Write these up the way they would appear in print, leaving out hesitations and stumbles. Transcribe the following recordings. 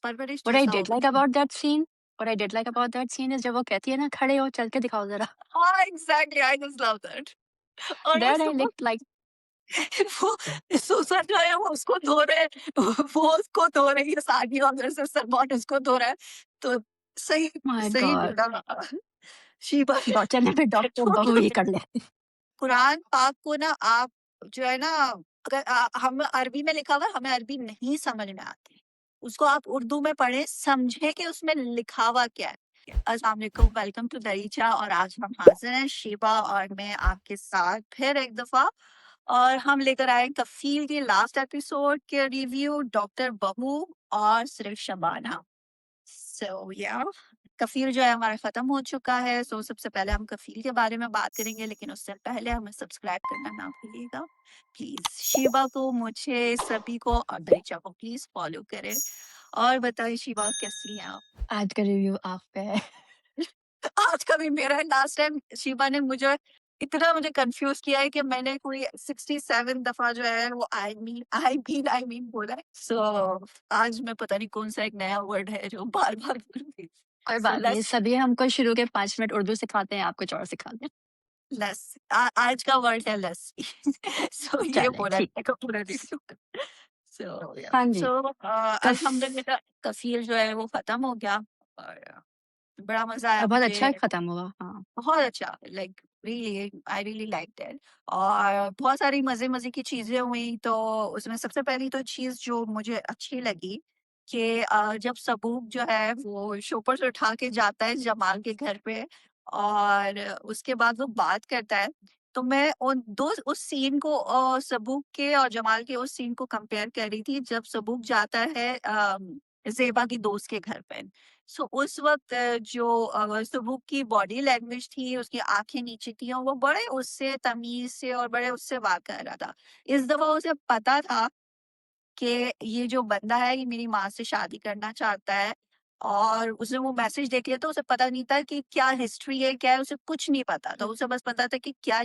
परवरिश What I जैसा did होगा। like about that scene, what I did like about that scene is जब वो कहती है ना खड़े हो चल के दिखाओ जरा. हाँ, exactly, I just love that. और वो That I सुबह licked like वो सुसन जो है वो उसको धो रहे वो उसको धो रही है सानी और उधर से सलमान उसको धो रहा है। तो सही my सही God. बोला शीबा चलने पे डॉक्टर बहू ही कर ले. कुरान पाक को ना आप जो है ना अगर हम अरबी में लिखा हुआ है, हमें अरबी नहीं समझ में आती। उसको आप उर्दू में पढ़ें, समझें कि उसमें लिखा हुआ क्या है। अस्सलाम वालेकुम, वेलकम टू दरीचा और आज हम हाज़िर हैं शीबा और मैं आपके साथ फिर एक दफ़ा और हम लेकर आए हैं कफ़ील के लास्ट एपिसोड के रिव्यू डॉक्टर बहू और सिर्फ शबाना। सो या कफ़ील जो है हमारा ख़त्म हो चुका है। सो सबसे पहले हम कफ़ील के बारे में बात करेंगे लेकिन उससे पहले हमें सब्सक्राइब करना ना भूलिएगा प्लीज़। शीबा को, मुझे, सभी को और दरीचा को प्लीज़ फ़ॉलो करें। और बताइए शीबा कैसी हैं आप? आज का रिव्यू आप पे है. आज का भी मेरा है। लास्ट टाइम शीबा ने मुझे कन्फ्यूज़ किया है कि मैंने कोई 67 दफ़ा जो है वो आई मीन बोला है। सो आज मैं पता नहीं कौन-सा एक नया वर्ड है जो बार-बार बोल रही हूँ। कोई सो बात नहीं, लेट्स सभी हमको शुरू के 5 मिनट उर्दू सिखाते हैं, आप कुछ और सिखा दें. लेस आज का वर्ड है लस्सी। सो ये चलें बोला ठीक. जाएगा पूरा रिव्यू। सो या हाँ जी. कफ अल्हम्दुलिल्लाह कफ़ील जो है वो ख़त्म हो गया और बड़ा मज़ा आया और बहुत अच्छा मुझे। खत्म हुआ. हाँ. बहुत अच्छा like really I really liked it और बहुत सारी मज़े-मज़े की चीज़ें हुई तो उसमें सबसे पहली तो चीज़ जो मुझे अच्छी लगी कि जब सबूक जो है वो शॉपर से उठा के जाता है जमाल के घर पे और उसके बाद वो बात करता है, तो मैं उन 2 उस सीन को सबूक के और जमाल के उस सीन को कंपेयर कर रही थी जब सबूक जाता है ज़ेबा की दोस्त के घर पे। सो उस वक़्त जो सुबुक की बॉडी लैंग्वेज थी, उसकी आँखें नीचे की और वो बड़े उससे तमीज़ से और बड़े उससे बात कर रहा था। इस दफ़ा उसे पता था कि ये जो बंदा है ये मेरी माँ से शादी करना चाहता है और उसने वो मैसेज देख लिया तो उसे पता नहीं था कि क्या हिस्ट्री है, क्या है, उसे कुछ नहीं पता था। उसे बस पता था कि क्या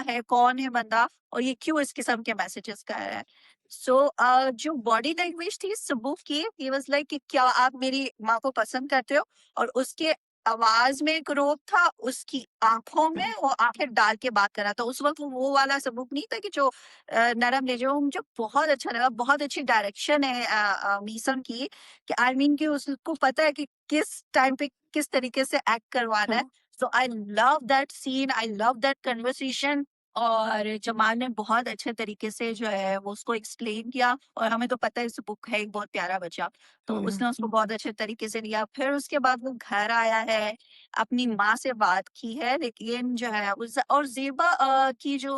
है, कौन है बंदा और ये क्यों इस किस्म के मैसेजेस कर रहा है। सो जो बॉडी लैंग्वेज थी सबूत की, ही वाज़ लाइक कि क्या आप मेरी माँ को पसंद करते हो? और उसके आवाज़ में एक रोब था, उसकी आँखों में वो आँखें डाल के बात कर रहा था। उस वक़्त वो वाला सबूत नहीं था कि जो नरम लेजो मुझे बहुत अच्छा लगा, बहुत अच्छी डायरेक्शन है मीसम की कि आई मीन कि उसको पता है कि किस टाइम पे किस तरीके से एक्ट करवाना है। हाँ. So I love that scene, I love that conversation और जमाल ने बहुत अच्छे तरीके से जो है वो उसको एक्सप्लेन किया और हमें तो पता है इस बुक है एक बहुत प्यारा बच्चा, तो हुँ. उसने उसको बहुत अच्छे तरीके से लिया। फिर उसके बाद वो घर आया है, अपनी माँ से बात की है लेकिन जो है उस और ज़ेबा की जो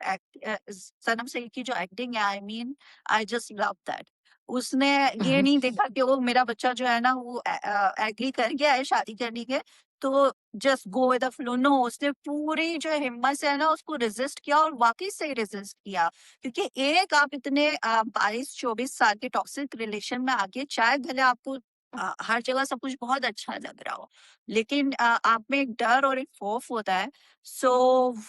सनम सईद की जो एक्टिंग है आई mean I just love that. उसने ये हुँ. नहीं देखा कि वो मेरा बच्चा जो है ना वो एग्री कर गया है शादी करने के तो just go with the flow. No, उसने पूरी जो हिम्मत से है ना उसको रेजिस्ट किया और वाकई से रेजिस्ट किया क्योंकि एक आप इतने 22-24 साल के टॉक्सिक रिलेशन में आके चाहे भले आपको हर जगह सब कुछ बहुत अच्छा लग रहा हो लेकिन आप में एक डर और एक खौफ होता है। सो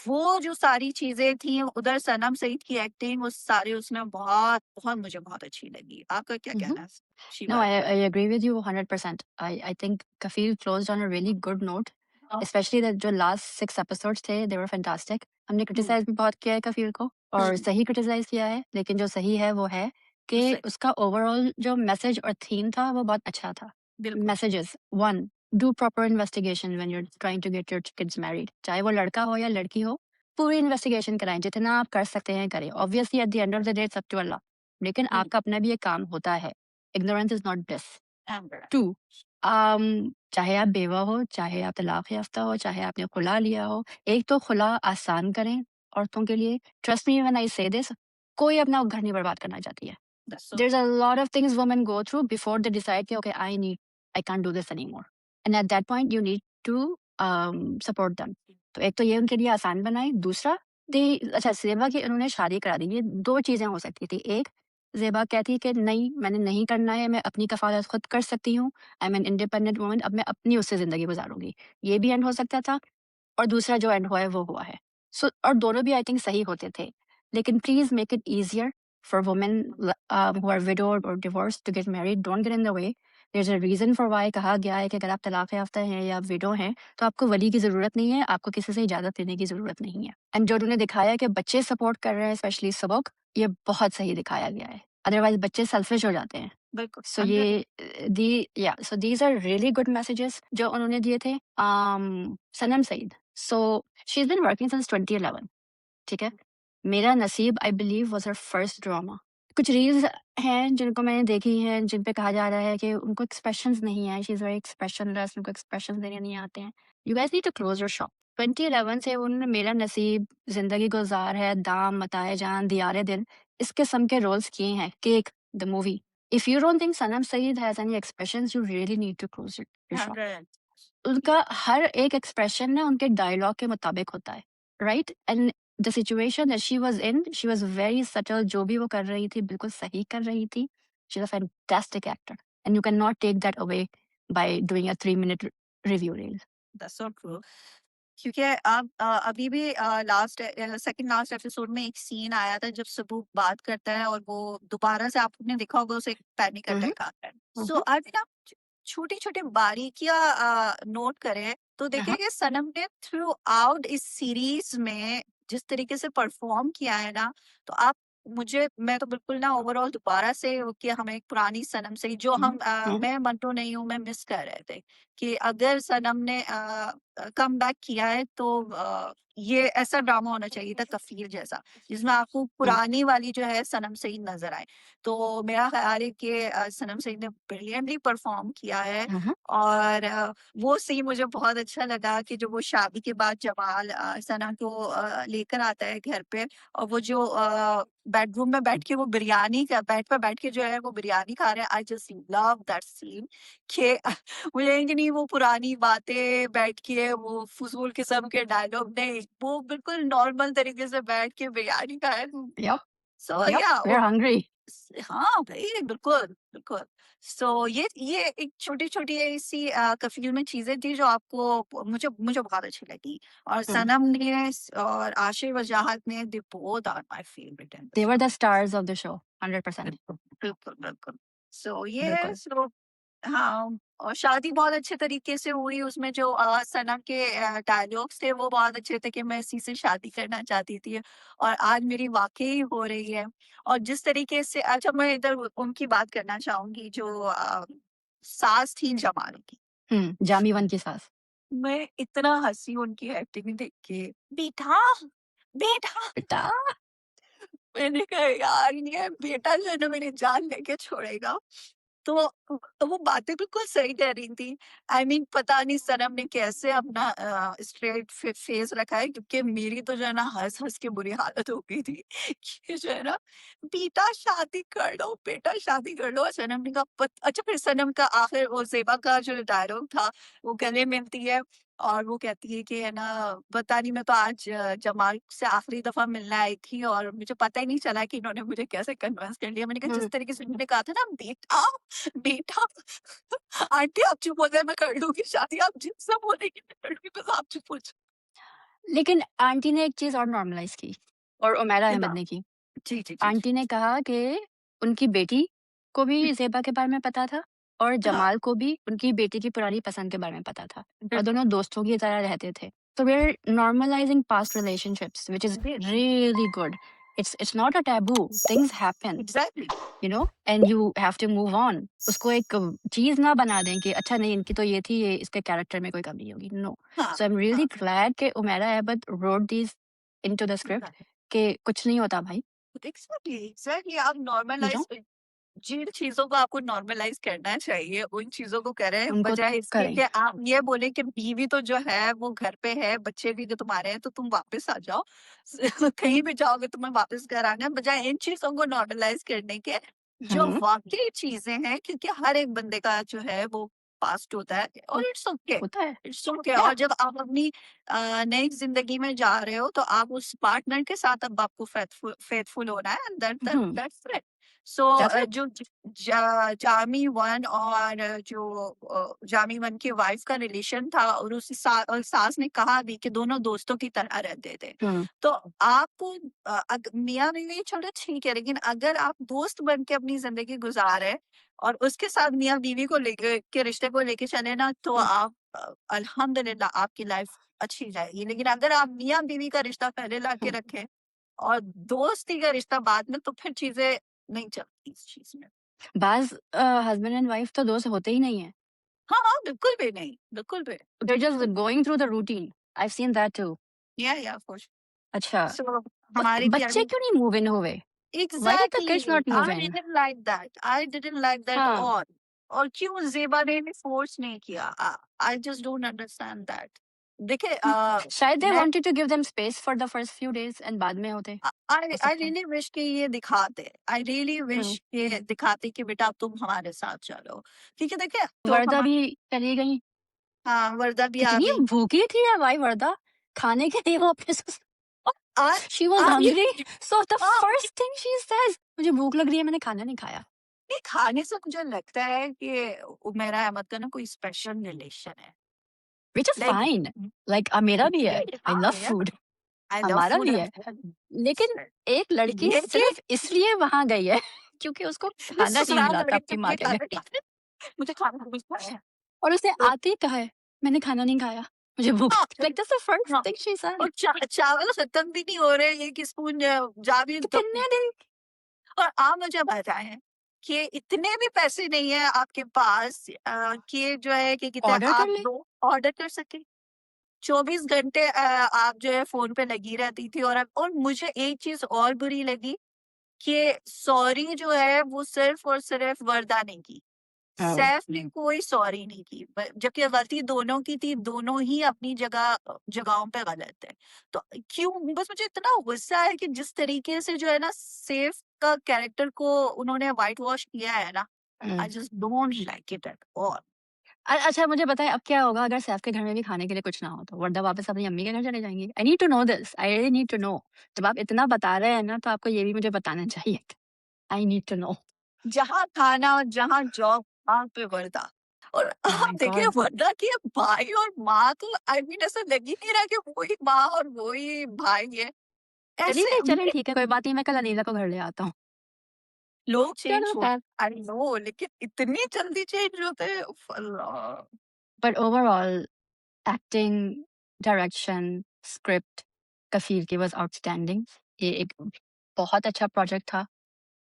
वो जो सारी चीज़ें थी उधर सनम सईद की एक्टिंग वो सारी उसमें बहुत, बहुत मुझे बहुत अच्छी लगी। आपका क्या Mhm. कहना है No, Shiva? I agree with you 100%. I think Kafil closed on a really good note, especially that जो last 6 episodes थे, they were fantastic. हमने हुँ, criticize भी बहुत किया है कफील को और हुँ, सही criticize किया है, लेकिन जो सही है वो है कि सही, उसका ओवरऑल जो मैसेज और थीम था वो बहुत अच्छा था. बिल्कुल। Messages. One, do proper investigation when you're trying to get your kids married. चाहे वो लड़का हो या लड़की हो, पूरी इन्वेस्टिगेशन कराएं, जितना आप कर सकते हैं करें. Obviously at the end of the day it's up to Allah. लेकिन हुँ, आपका अपना भी एक काम होता है. Ignorance is not bliss. Amber. 2, चाहे आप बेवा हो, चाहे आप तलाक याफ्ता हो, चाहे आपने खुला लिया हो, एक तो खुला आसान करें औरतों के लिए. ट्रस्ट मी व्हेन आई से दिस, कोई अपना घर नहीं बर्बाद करना चाहती है. That's so There's true. a lot of things women go through before they decide कि okay, I can't do this anymore. And at that point you need to support them. तो एक तो ये उनके लिए आसान बनाएं. दूसरा, अच्छा ज़ेबा की उन्होंने शादी करा दी. ये 2 चीज़ें हो सकती थी. एक, ज़ेबा कहती कि नहीं, मैंने नहीं करना है, मैं अपनी कफ़ालत खुद कर सकती हूँ. I am an independent woman, अब मैं अपनी उससे ज़िंदगी गुज़ारूँगी. ये भी एंड हो सकता था. और दूसरा जो एंड हुआ है वो हुआ है. और दोनों भी आई थिंक सही होते थे. लेकिन please make it easier for women who are widowed or divorced to get married. Don't get in the way. There's a reason for why कहा गया है कि अगर आप तलाक याफ्ता हैं या विडो हैं तो आपको वली की ज़रूरत नहीं है, आपको किसी से इजाज़त लेने की ज़रूरत नहीं है। एंड जो उन्होंने दिखाया कि बच्चे सपोर्ट कर रहे हैं स्पेशली सबक, ये बहुत सही दिखाया गया है। अदरवाइज़ बच्चे सेल्फिश हो जाते हैं। बिल्कुल, सो 100 ये so these are really good messages जो उन्होंने दिए थे। Sanam Saeed, so she is been working since 2011, ठीक है? Mera Naseeb I believe was her first drama. कुछ रील्स हैं जिनको मैंने देखी हैं, जिन पे कहा जा रहा है कि उनको एक्सप्रेशंस नहीं है, शी इज़ वेरी एक्सप्रेशनलेस, उनको एक्सप्रेशंस देने नहीं आते हैं। You guys need to close your shop. 2011 से उन्होंने मेरा नसीब, ज़िंदगी गुज़ार है, दाम, मताए जान, दियारे दिल, इस किस्म के रोल्स किए हैं। Cake, the movie. If you don't think Sanam Saeed has any expressions, you really need to close your shop. 100 उनका हर एक एक्सप्रेशन ना उनके डायलॉग के मुताबिक होता है, right? And the situation that she was very subtle, जो भी वो कर रही थी बिल्कुल सही कर रही थी। She is a fantastic actor and you can not take that away by doing a 3 minute review reel. That's so true. क्योंकि आप अभी भी लास्ट सेकंड लास्ट एपिसोड में एक सीन आया था जब सबूत बात करता है और वो दोबारा से आपने देखा होगा उसे पैनिक हम्म, अटैक आता है। सो हम्म, अगर आप छोटी छोटी बारीकियां नोट करें तो हाँ, देखिए सनम ने थ्रू आउट इस सीरीज में जिस तरीके से परफॉर्म किया है ना, तो आप मैं तो बिल्कुल ना ओवरऑल दोबारा से वो कि हमें एक पुरानी सनम से जो हम्म, हम्म, मैं मंटो नहीं हूँ मैं मिस कर रहे थे कि अगर सनम ने कम बैक किया है तो ये ऐसा ड्रामा होना चाहिए था कफील जैसा, जिसमें आपको हम्म, पुरानी वाली जो है सनम सईद नजर आए। तो मेरा ख्याल है कि सनम सईद ने ब्रिलियंटली परफॉर्म किया है। हम्म, और वो सीन मुझे बहुत अच्छा लगा कि जो वो शादी के बाद जमाल सना को लेकर आता है घर पे, और वो जो बेडरूम में बैठ के वो बिरयानी का बेड पे बैठ के जो है वो बिरयानी खा रहे हैं। I just love that scene कि मुझे है कि नहीं वो पुरानी बातें बैठ के वो फुजूल किस्म के डायलॉग नहीं, वो बिल्कुल नॉर्मल तरीके से बैठ के बिरयानी खाए। यप, सो यप, या वी आर हंग्री। हाँ भाई बिल्कुल बिल्कुल। सो ये एक छोटी छोटी ऐसी कफील में चीजें थी जो आपको मुझे मुझे बहुत अच्छी लगी। और सनम ने और आशिर वजाहत ने they both are my favourite in the this. Were the stars of the show, 100%। बिल्कुल, बिल्कुल, बिल्कुल। सो ये है बिल्कुल। सो हाँ, और शादी बहुत अच्छे तरीके से हुई उसमें जो सनम के डायलॉग्स थे वो बहुत अच्छे थे कि मैं इसी से शादी करना चाहती थी और आज मेरी वाक़ई हो रही है। और जिस तरीके से अच्छा मैं इधर उनकी बात करना चाहूँगी जो सास थी जमाल की। जामी वन की सास। मैं इतना हँसी उनकी एक्टिंग देख के, बेटा, बेटा। बेटा। मैंने कहा यार ये बेटा जो है ना मेरी जान लेके छोड़ेगा। तो वो बातें बिल्कुल सही कह रही थी। आई मीन पता नहीं सनम ने कैसे अपना स्ट्रेट फेस रखा है क्योंकि मेरी तो जो है ना हँस-हँस के बुरी हालत हो गई थी कि जो है ना बेटा शादी कर लो, बेटा शादी कर लो। और सनम ने कहा पत अच्छा फिर सनम का आखिर वो ज़ेबा का जो डायलॉग था वो गले मिलती है और वो कहती है कि है ना पता नहीं मैं तो आज जमाल से आखिरी दफ़ा मिलने आई थी और मुझे पता ही नहीं चला कि इन्होंने मुझे कैसे कन्विंस कर लिया। मैंने कहा जिस तरीके से उन्होंने कहा था ना बेटा, बेटा। आंटी आप चुप हो जाए मैं कर लूँगी शादी, आप जितना बोलेंगी मैं कर लूँगी बस आप चुप हो जाओ। लेकिन आंटी ने एक चीज़ और नॉर्मलाइज़ की, और उमैरा ये अहमद बात ने की। जी, जी, जी, जी। आंटी ने कहा कि उनकी बेटी को हुँ, भी ज़ेबा के बारे में पता था और हाँ, जमाल को भी उनकी बेटी की पुरानी पसंद के बारे में पता था, और बिल्कुल। दोनों दोस्तों की तरह रहते थे। तो we are normalising past relationships which is जी, really good. It's not a taboo, things happen, exactly. And you have to move on. उसको एक चीज़ ना बना दें कि अच्छा नहीं इनकी तो ये थी, ये इसके कैरेक्टर में कोई कमी होगी। नो। हाँ, सो आई एम रियली हाँ, ग्लैड कि Umera Ahmed wrote these into the script exactly, कि कुछ नहीं होता भाई, एग्ज़ैक्टली, एग्ज़ैक्टली आप यू नो नॉर्मलाइज़ जिन चीज़ों को आपको नॉर्मलाइज़ करना चाहिए, उन चीज़ों को करें, उनको बजाए इसके करें। कि आप ये बोलें कि बीवी तो जो है वो घर पे है, बच्चे भी जो तुम्हारे हैं तो तुम वापस आ जाओ। कहीं भी जाओगे तुम्हें वापस घर आना है, बजाए इन चीज़ों को नॉर्मलाइज़ करने के, जो हुँ, वाक़ई चीज़ें हैं क्योंकि हर एक बंदे का जो है वो पास्ट होता है हो और होता है। It's okay. या और जब आप अपनी नई ज़िंदगी में जा रहे हो तो आप उस पार्टनर के साथ अब आपको फेथफुल होना है and hmm, that's it. So Does it? जो जामी वन और जो जामी वन की वाइफ का रिलेशन था, और उस सास ने कहा भी कि दोनों दोस्तों की तरह रहते थे। Hmm. तो आपको मियाँ बीवी चलो ठीक है, लेकिन अगर आप दोस्त बन के अपनी जिंदगी गुजारे और उसके साथ मियाँ बीवी को लेके के रिश्ते को लेके चले ना, तो Hmm. आप अल्हम्दुलिल्लाह आपकी लाइफ अच्छी जाएगी। लेकिन अगर आप मियाँ बीवी का रिश्ता पहले ला के Hmm. रखें और दोस्ती का रिश्ता बाद में, तो फिर चीजें नहीं चलती इस चीज में। बाज़ हस्बैंड एंड वाइफ तो दोस्त होते ही नहीं हैं। हाँ, हाँ, बिल्कुल भी नहीं, बिल्कुल भी। They're just going through the routine. I've seen that too. या फॉर अच्छा, सो ब हमारी भी बच्चे क्यों नहीं मूव इन हुए? Why did the kids exactly, not move I in? Didn't like that, I didn't like that हाँ, ऑल। और क्यों ज़ेबा ने भी फ़ोर्स नहीं किया? आई जस्ट डोंट अंडरस्टैंड दैट। देखिए शायद they मैं wanted to give them space for the first few days and बाद में होते, आई हो आई सकता है। रियली विश कि ये दिखाते। आई रियली विश हुँ, कि दिखाते कि बेटा अब तुम हमारे साथ चलो। क्योंकि देखिए तो वर्दा भी चली गई। हाँ, वर्दा भी आ कितनी गई। भूखी थी यार भाई वर्दा, खाने के लिए वो अपने और आज she was आज ये hungry, so the हाँ, first thing she says, मुझे भूख लग रही है, मैंने खाना नहीं खाया। नहीं खाने से मुझे लगता है कि मेरा अहमद का ना कोई स्पेशल रिलेशन है। Which is like fine, like मेरा भी है, I हाँ, love या food, आई लव हमारा फूड भी एज़ है। वेल। लेकिन एक लड़की ये सिर्फ इसलिए वहाँ गई है क्योंकि उसको ये खाना नहीं ससुराल मिला था लड़के अपनी माँ के के लिए। कारण मुझे खाना नहीं खाना है। और उसने तो आते ही कहा है, मैंने खाना नहीं खाया, मुझे भूख हाँ, लाइक दैट्स द फर्स्ट हाँ, थिंग शी और सेड। चावल खत्म भी नहीं हो रहे, 1 स्पून जाबिन तो। कितने दिन और आप मुझे बताएँ कि इतने भी पैसे नहीं है आपके पास कि जो है कि कितने ऑर्डर कर आप ले। 2 ऑर्डर कर सकें। 24 घंटे आप जो है फ़ोन पे लगी रहती थी। और मुझे एक चीज़ और बुरी लगी कि सॉरी जो है वो सिर्फ़ और सिर्फ़ वर्दा ने की। ओह! सैफ ने कोई सॉरी नहीं की, जबकि गलती दोनों की थी, दोनों ही अपनी जगहों पे गलत है। तो क्यों बस मुझे इतना गुस्सा है कि जिस तरीके से जो है ना सैफ का कैरेक्टर को उन्होंने व्हाइट वॉश किया है ना, हुँ। I just don't like it at all. अच्छा मुझे बताएँ अब क्या होगा अगर सैफ के घर में भी खाने के लिए कुछ ना हो तो? वर्दा वापस अपनी अम्मी के घर चले जाएँगी? I need to know this, I really need to know. जब आप इतना बता रहे हैं ना तो आपको ये भी मुझे बताना चाहिए। I need to know. जहाँ खाना और जहाँ जॉब, वहाँ पे वर्दा। और ओह आप माय देखिए गॉड! वर्दा के भाई और माँ तो आई मीन ऐसा लग ही नहीं रहा कि वही माँ और वही भाई है। ऐसे चलें ठीक है, कोई बात नहीं, मैं कल अनीला को घर ले आता हूँ। लोग चेंज चलो हो, खैर। आई नो, लेकिन इतनी जल्दी चेंज होते हैं, उफ़ अल्लाह! But overall acting, direction, script Kafeel की वाज़ आउटस्टैंडिंग। ये एक बहुत अच्छा प्रोजेक्ट था।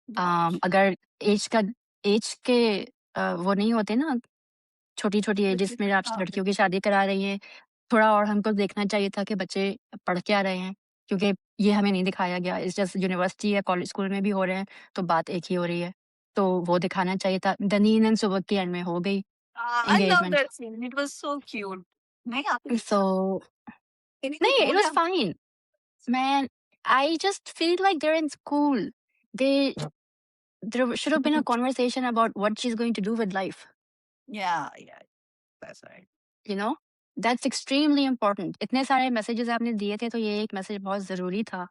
बहुत अगर एज का एज के वो नहीं होते ना, छोटी-छोटी एजेस में आप हाँ, लड़कियों की शादी करा रही हैं, थोड़ा और हमको देखना चाहिए था कि बच्चे पढ़ क्या रहे हैं, क्योंकि ये हमें नहीं दिखाया गया। इट्स जस्ट यूनिवर्सिटी या कॉलेज स्कूल में भी हो रहे हैं, तो बात एक ही हो रही है। तो वो दिखाना चाहिए था। दनीन एंड सुबह की एंड में हो गई I love engagement. That scene, it was so cute. नहीं आपने सो देखा? एनीथिंग नहीं, इट वाज़ बोला? Fine. Man, I just feel like they're in school. They there should have been a conversation about what she's going to do with life, या that's right. you know? That's extremely important. इतने सारे messages आपने दिए थे तो ये एक message बहुत ज़रूरी था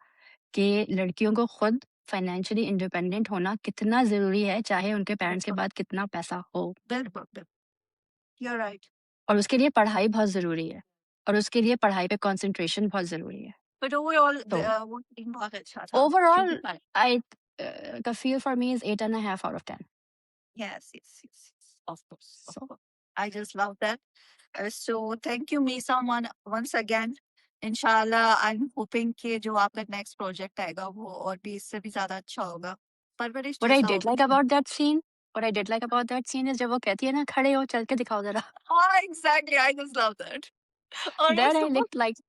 कि लड़कियों को खुद फाइनेंशियली इंडिपेंडेंट होना कितना ज़रूरी है, चाहे उनके पेरेंट्स के बिल्कुल, पास कितना पैसा हो। बिल्कुल, बिल्कुल, यू आर राइट। और उसके लिए पढ़ाई बहुत ज़रूरी है और उसके लिए पढ़ाई पे कंसंट्रेशन बहुत ज़रूरी है। बट ओवरऑल तो वो टीम बहुत अच्छा था क्योंकि overall I the feel for me is 8.5 out of 10. yes, of course, of So course. I just love that. So thank you Misa once again. इंशाल्लाह आई एम होपिंग कि जो आपका नेक्स्ट प्रोजेक्ट आएगा वो और भी इससे भी ज़्यादा अच्छा होगा। परवरिश what I जैसा did होगा। like about that scene what I did like about that scene is जब वो कहती है ना खड़े हो चल के दिखाओ ज़रा हाँ, exactly I just love that. और वो that I सुबह looked like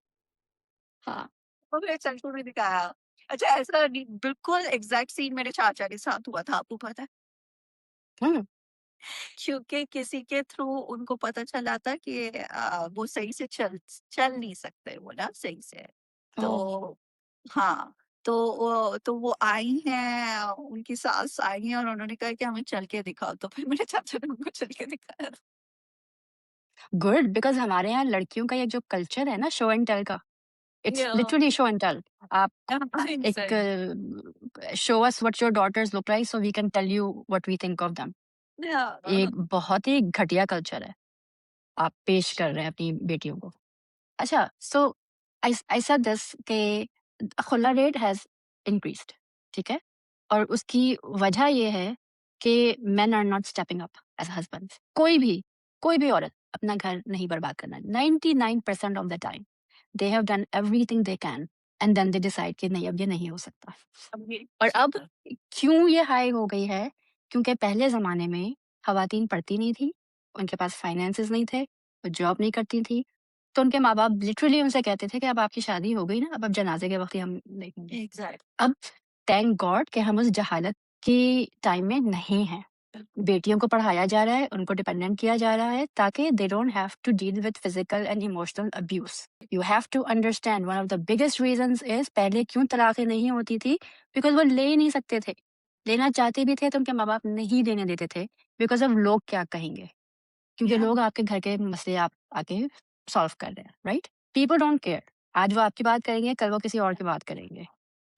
हाँ, मेरे चाचू ने दिखाया। अच्छा ऐसा नहीं बिल्कुल एग्ज़ैक्ट सीन मेरे चाचा के साथ हुआ था, आपको पता है? हुँ, क्योंकि किसी के थ्रू उनको पता चला था कि वो सही से चल नहीं सकते वो ना सही से। ओह! तो हाँ, तो वो आई हैं, उनकी सास आई हैं और उन्होंने कहा कि हमें चल के दिखाओ, तो फिर मेरे चाचा ने उनको चल के दिखाया। गुड बिकॉज़ हमारे यहाँ लड़कियों का ये जो कल्चर है ना शो एंड टेल का, it's Yeah. Literally show and tell. आप एक Mindset. Show us what your daughters look like so we can tell you what we think of them. Yeah. एक बहुत ही घटिया कल्चर है आप पेश कर रहे हैं अपनी बेटियों को। अच्छा, सो आई सेड दिस के खुला रेट हैज इंक्रीज्ड, ठीक है? और उसकी वजह ये है कि men are not stepping up as husbands. कोई भी औरत अपना घर नहीं बर्बाद करना। 99% of the time they have done everything they can and then they decide कि नहीं, अब ये नहीं हो सकता। और अब क्यों ये हाई हो गई है? क्योंकि पहले ज़माने में ख़वातीन पढ़ती नहीं थी, उनके पास फाइनेंसेस नहीं थे, वो जॉब नहीं करती थी, तो उनके माँ-बाप लिटरली उनसे कहते थे कि अब आपकी शादी हो गई ना, अब आप जनाज़े के वक़्त ही हम देखेंगे। Exactly. अब थैंक गॉड कि हम उस जहालत के टाइम में नहीं हैं। बेटियों को पढ़ाया जा रहा है, उनको डिपेंडेंट किया जा रहा है ताकि they don't have to deal with physical and emotional abuse. You have to understand one of the biggest reasons is पहले क्यों तलाकें नहीं होती थी, बिकॉज वो ले ही नहीं सकते थे। लेना चाहते भी थे तो उनके माँ बाप नहीं देने देते थे बिकॉज ऑफ लोग क्या कहेंगे, क्योंकि Yeah. लोग आपके घर के मसले आप आके सॉल्व कर रहे हैं, राइट? People don't care. आज वो आपकी बात करेंगे, कल वो किसी और की बात करेंगे।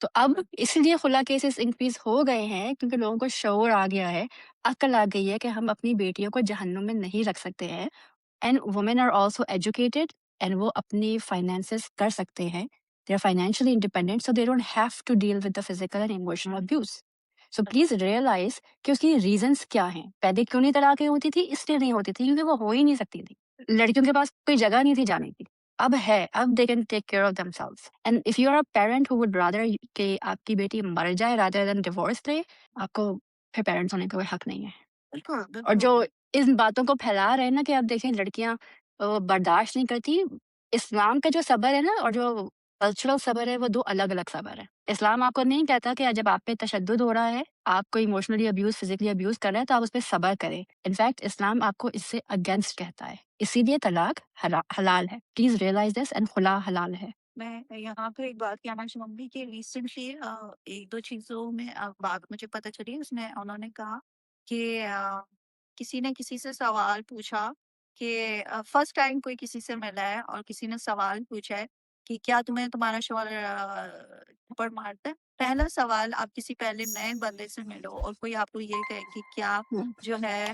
तो अब इसलिए खुला केसेस इंक्रीज हो गए हैं क्योंकि लोगों को शऊर आ गया है, अक्ल आ गई है कि हम अपनी बेटियों को जहन्नुम में नहीं रख सकते हैं। And women are also educated and वो अपनी फाइनेंसेस कर सकते हैं, they are financially independent, so they don't have to deal with the physical and emotional abuse. So please realise कि उसकी रीजंस क्या हैं। पहले क्यों नहीं तलाकें होती थी? इसलिए नहीं होती थी क्योंकि वो हो ही नहीं सकती थी, लड़कियों के पास कोई जगह नहीं थी जाने की। अब है, अब they can take care of themselves. And if you are a parent who would rather कि आपकी बेटी मर जाए रादर देन डिवोर्स ले, आपको फिर पेरेंट्स होने का कोई हक नहीं है। बिल्कुल, और जो बिल्कुल। इन बातों को फैला रहे हैं ना कि आप देखें लड़कियां बर्दाश्त नहीं करती, इस्लाम का जो सबर है ना और जो कल्चरल सबर है वो दो अलग अलग सबर है। इस्लाम आपको नहीं कहता कि जब आप पे तशद्दुद हो रहा है, आपको इमोशनली अब्यूज फिजिकली अब्यूज कर रहा है तो आप उस पर सबर करें। इनफैक्ट इस्लाम आपको इससे अगेंस्ट कहता है, इसीलिए तलाक हलाल है। प्लीज रियलाइज दिस एंड खुला हलाल है। मैं यहाँ पे एक बात कहना चाहूँगी कि रिसेंटली 1-2 चीज़ों में बात मुझे पता चली, उसमें उन्होंने कहा कि किसी ने किसी से सवाल पूछा कि फर्स्ट टाइम कोई किसी से मिला है और किसी ने सवाल पूछा है कि क्या तुम्हें तुम्हारा शौहर थप्पड़ मारता है? पहला सवाल, आप किसी पहले नए बंदे से मिलो और कोई आपको ये कहे कि क्या हम्म, जो है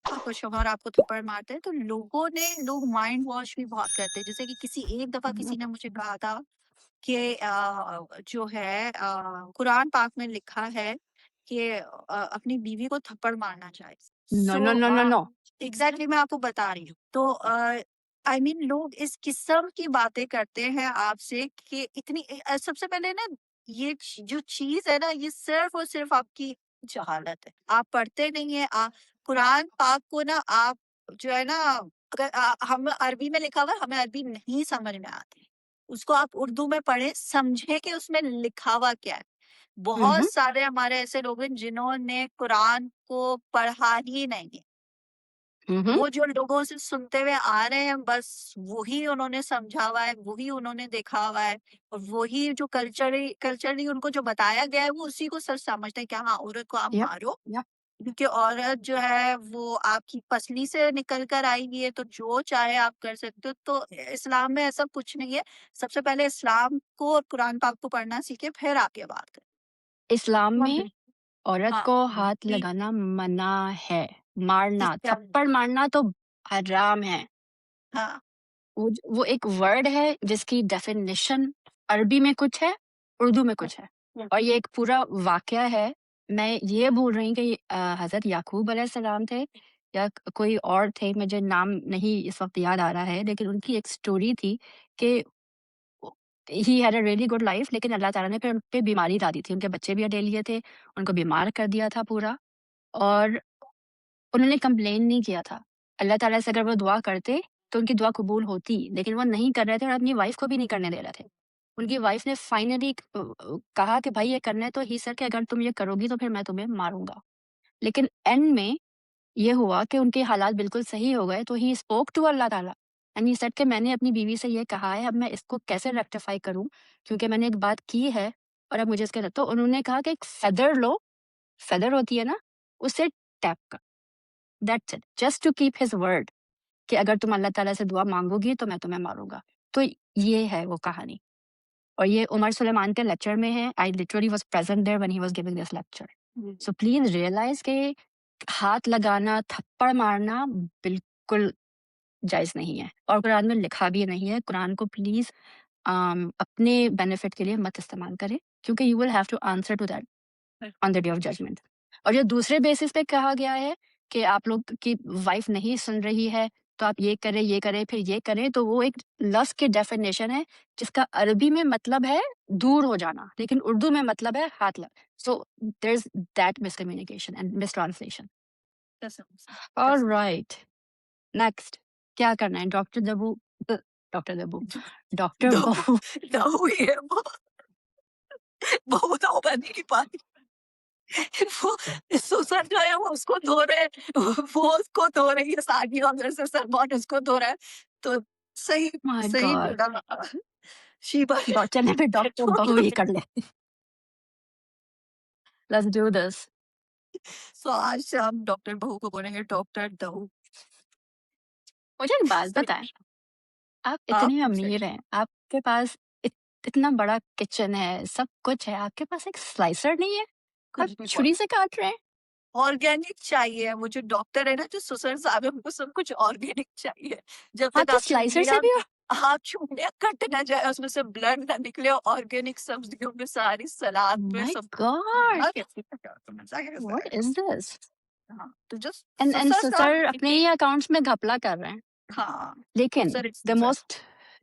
आपका शौहर आपको थप्पड़ मारते हैं, तो लोग माइंड वॉश भी बहुत करते हैं। जैसे कि किसी एक दफ़ा हम्म, किसी ने मुझे कहा था कि जो है कुरान पाक में लिखा है कि अपनी बीवी को थप्पड़ मारना चाहिए। No so no no no no. Exactly मैं आपको बता रही हूँ। तो आई मीन लोग इस किस्म की बातें करते हैं आपसे कि इतनी सबसे पहले ना ये जो चीज़ है ना, ये सिर्फ़ और सिर्फ़ आपकी जहालत है। आप पढ़ते नहीं हैं, कुरान पाक को ना आप जो है ना, अगर हम अरबी में लिखा हुआ है, हमें अरबी नहीं समझ में आती। उसको आप उर्दू में पढ़ें, समझें कि उसमें लिखा हुआ क्या है। बहुत हम्म, सारे हमारे ऐसे लोग हैं जिन्होंने कुरान को पढ़ा ही नहीं है। हम्म, वो जो लोगों से सुनते हुए आ रहे हैं, बस वही उन्होंने समझा हुआ है, वही उन्होंने देखा हुआ है और वही जो कल्चरली उनको जो बताया गया है, वो उसी को सच समझते हैं कि हाँ, औरत को आप यप मारो, यप। क्योंकि औरत जो है वो आपकी पसली से निकल कर आई हुई है, तो जो चाहे आप कर सकते हो। तो इस्लाम में ऐसा कुछ नहीं है। सबसे पहले इस्लाम को और कुरान पाक को पढ़ना सीखें, फिर आगे बात करें। इस्लाम हाँ, में औरत हाँ, को हाथ जी, लगाना मना है, मारना, ठीक है। थप्पड़ मारना तो हराम है। हाँ, वो एक वर्ड है जिसकी डेफिनिशन अरबी में कुछ है, उर्दू में कुछ है और ये एक पूरा वाक़या है। मैं ये बोल रही हूँ कि हज़रत याकूब अलैहिस्सलाम थे या कोई और थे, मुझे नाम नहीं इस वक़्त याद आ रहा है, लेकिन उनकी एक स्टोरी थी कि he had a really good life, लेकिन अल्लाह ताला ने फिर उन पे बीमारी ला दी थी। उनके बच्चे भी ले लिए थे, उनको बीमार कर दिया था पूरा और उन्होंने कंप्लेन नहीं किया था। अल्लाह ताला से अगर वो दुआ करते, तो उनकी दुआ कबूल होती, लेकिन वो नहीं कर रहे थे और अपनी वाइफ़ को भी नहीं करने दे रहे थे। उनकी वाइफ़ ने फाइनली कहा कि भाई ये करना है तो ही सर कि अगर तुम ये करोगी तो फिर मैं तुम्हें मारूँगा। लेकिन एंड में ये हुआ कि उनके हालात बिल्कुल सही हो गए, तो ही स्पोक टू अल्लाह ताला एंड ही सेड कि मैंने अपनी बीवी से ये कहा है, अब मैं इसको कैसे रेक्टिफ़ाई करूँ? क्योंकि मैंने एक बात की है और अब मुझे इसके तो उन्होंने कहा कि एक फेदर लो, फेदर होती है ना, उससे टैप कर, that's it, just to keep his word कि अगर तुम अल्लाह ताला से दुआ माँगोगी तो मैं तुम्हें मारूँगा। तो ये है वो कहानी। और ये उमर सुलेमान के लेक्चर में है। I literally was present there when he was giving this lecture. So please realise के हाथ लगाना, थप्पड़ मारना बिल्कुल जायज़ नहीं है और कुरान में लिखा भी नहीं है। कुरान को प्लीज़ अपने बेनिफिट के लिए मत इस्तेमाल करें, क्योंकि you will have to answer to that on the day of judgement. और जो दूसरे बेसिस पे कहा गया है कि आप लोग की वाइफ नहीं सुन रही है, तो आप ये करें, फिर ये करें, तो वो एक लस्ट की डेफिनेशन है, जिसका अरबी में मतलब है दूर हो जाना, लेकिन उर्दू में मतलब है हाथ लग। So there is that miscommunication and mistranslation. Alright, next क्या करना है? डॉक्टर दबू डॉक्टर No, बहू। no, ये वो तो बन ही नहीं पाती। वो सुसर जो है वो उसको धो रहे हैं, वो उसको धो रही है, सानिया उधर से सलमान उसको धो रहा है। तो सही माय सही गॉड! बोला शीबा चलें फिर डॉक्टर बहू ही कर लेते हैं। Let's do this. सो आज से हम डॉक्टर बहू को बोलेंगे डॉक्टर दहू। मुझे एक बात सही बताएँ, आप आप इतने पूछे अमीर हैं, आपके पास इतना बड़ा किचन है, सब कुछ है, आपके पास एक स्लाइसर नहीं है? आप कुछ भी बोल छुरी से काट रहे हैं? ऑर्गेनिक चाहिए। वो जो डॉक्टर है ना, जो सुसर साहब है, उनको सब कुछ ऑर्गेनिक चाहिए। जब तक आपके आपकी स्लाइसर से उंगलियाँ भी आपकी उंगलियाँ कट ना जाए, उसमें से ब्लड ना निकले, ऑर्गेनिक सब्जियों में सारी सलाद में माय सब गॉड! मज़ा कैसा व्हाट है? Is this? हाँ, तो जस्ट एंड सुसर साहब सर अपने ही अकाउंट्स में घपला कर रहे हैं। हाँ, लेकिन सुसर इट्स द सुसर। Most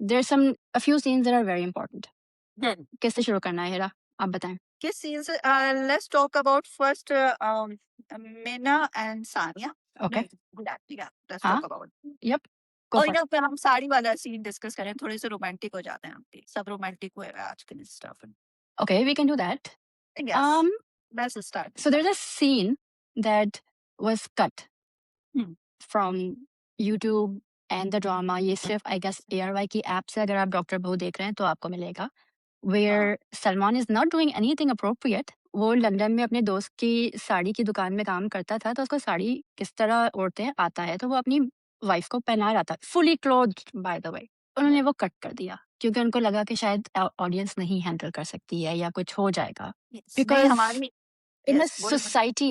there are some a few scenes that are very important. Then किससे शुरू करना है हिरा? आप बताएँ। किस सीन से let's talk about first Meena and Sania. Okay, नहीं, गुड एक्टिंग लेट्स हाँ, टॉक अबाउट यप, गो और फॉर इट। इधर पे हम साड़ी वाला सीन डिस्कस करें, थोड़े से रोमांटिक हो जाते हैं हम भी। सब रोमांटिक हुए हुए हैं आजकल इस स्टफ में। Okay, we can do that. Yes, Um, let's start so with there's that. a scene that was cut हुँ, from YouTube and the drama. ये सिर्फ आई गेस ARY की ऐप से अगर आप डॉक्टर बहू देख रहे हैं तो आपको मिलेगा। हाँ, where Salman is not doing anything appropriate. वो लंदन में अपने दोस्त की साड़ी की दुकान में काम करता था, तो उसको साड़ी किस तरह ओढ़ते हैं आता है, तो वो अपनी वाइफ को पहना रहा था, fully clothed by the way. उन्होंने वो कट कर दिया क्योंकि उनको लगा कि शायद ऑडियंस नहीं हैंडल कर सकती है या कुछ हो जाएगा। यस नहीं बिकॉज हमारी इन अ यस बोलो बोलो। सोसाइटी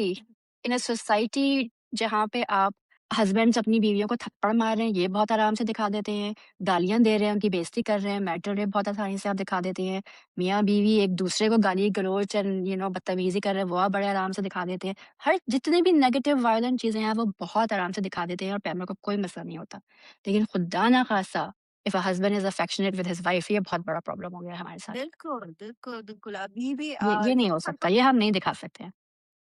इन अ सोसाइटी जहाँ पे आप हस्बैंड्स अपनी बीवियों को थप्पड़ मार रहे हैं, ये बहुत आराम से दिखा देते हैं। गालियाँ दे रहे हैं, उनकी बेइज़्ज़ती कर रहे हैं, मैरिटल रेप बहुत आसानी से आप दिखा देते हैं। मियाँ-बीवी एक-दूसरे को गाली-गलौच एंड बदतमीज़ी कर रहे हैं, वो आप बड़े आराम से दिखा देते हैं। हर जितनी भी नेगेटिव वायलेंट चीज़ें हैं, वो बहुत आराम से दिखा देते हैं और पैमरा को कोई मसला नहीं होता। लेकिन खुदा ना ख़ास्ता if a husband is affectionate with his wife, ये बहुत बड़ा प्रॉब्लम हो गया है हमारे साथ। बिल्कुल, बिल्कुल, बिल्कुल अभी भी ये नहीं हो सकता, ये हम नहीं दिखा सकते हैं।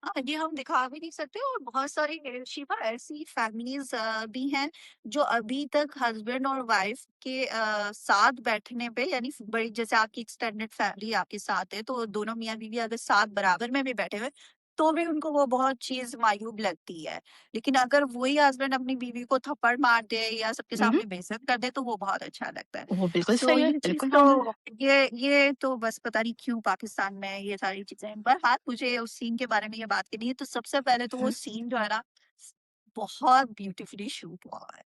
हाँ, ये हम दिखा भी नहीं सकते और बहुत सारी शिवा ऐसी फैमिलीज भी हैं जो अभी तक हस्बैंड और वाइफ के साथ बैठने पे यानी बड़ी जैसे आपकी एक्सटेंडेड फैमिली आपके साथ है तो दोनों मियाँ बीवी अगर साथ बराबर में भी बैठे हुए तो भी उनको वो बहुत चीज मायूब लगती है लेकिन अगर वही हस्बैंड अपनी बीवी को थप्पड़ मार दे या सबके हुँ, हुँ। सामने बेइज्जत कर दे तो वो बहुत अच्छा लगता है वो बिल्कुल सो सही है, ये चीज बिल्कुल नॉर्मल है। तो ये तो बस पता नहीं क्यों पाकिस्तान में ये सारी चीज़ें हैं। बहरहाल मुझे उस सीन के बारे में ये बात करनी है, तो सबसे पहले तो वो हुँ, सीन जो है ना, बहुत ब्यूटीफुली शूट हुआ है।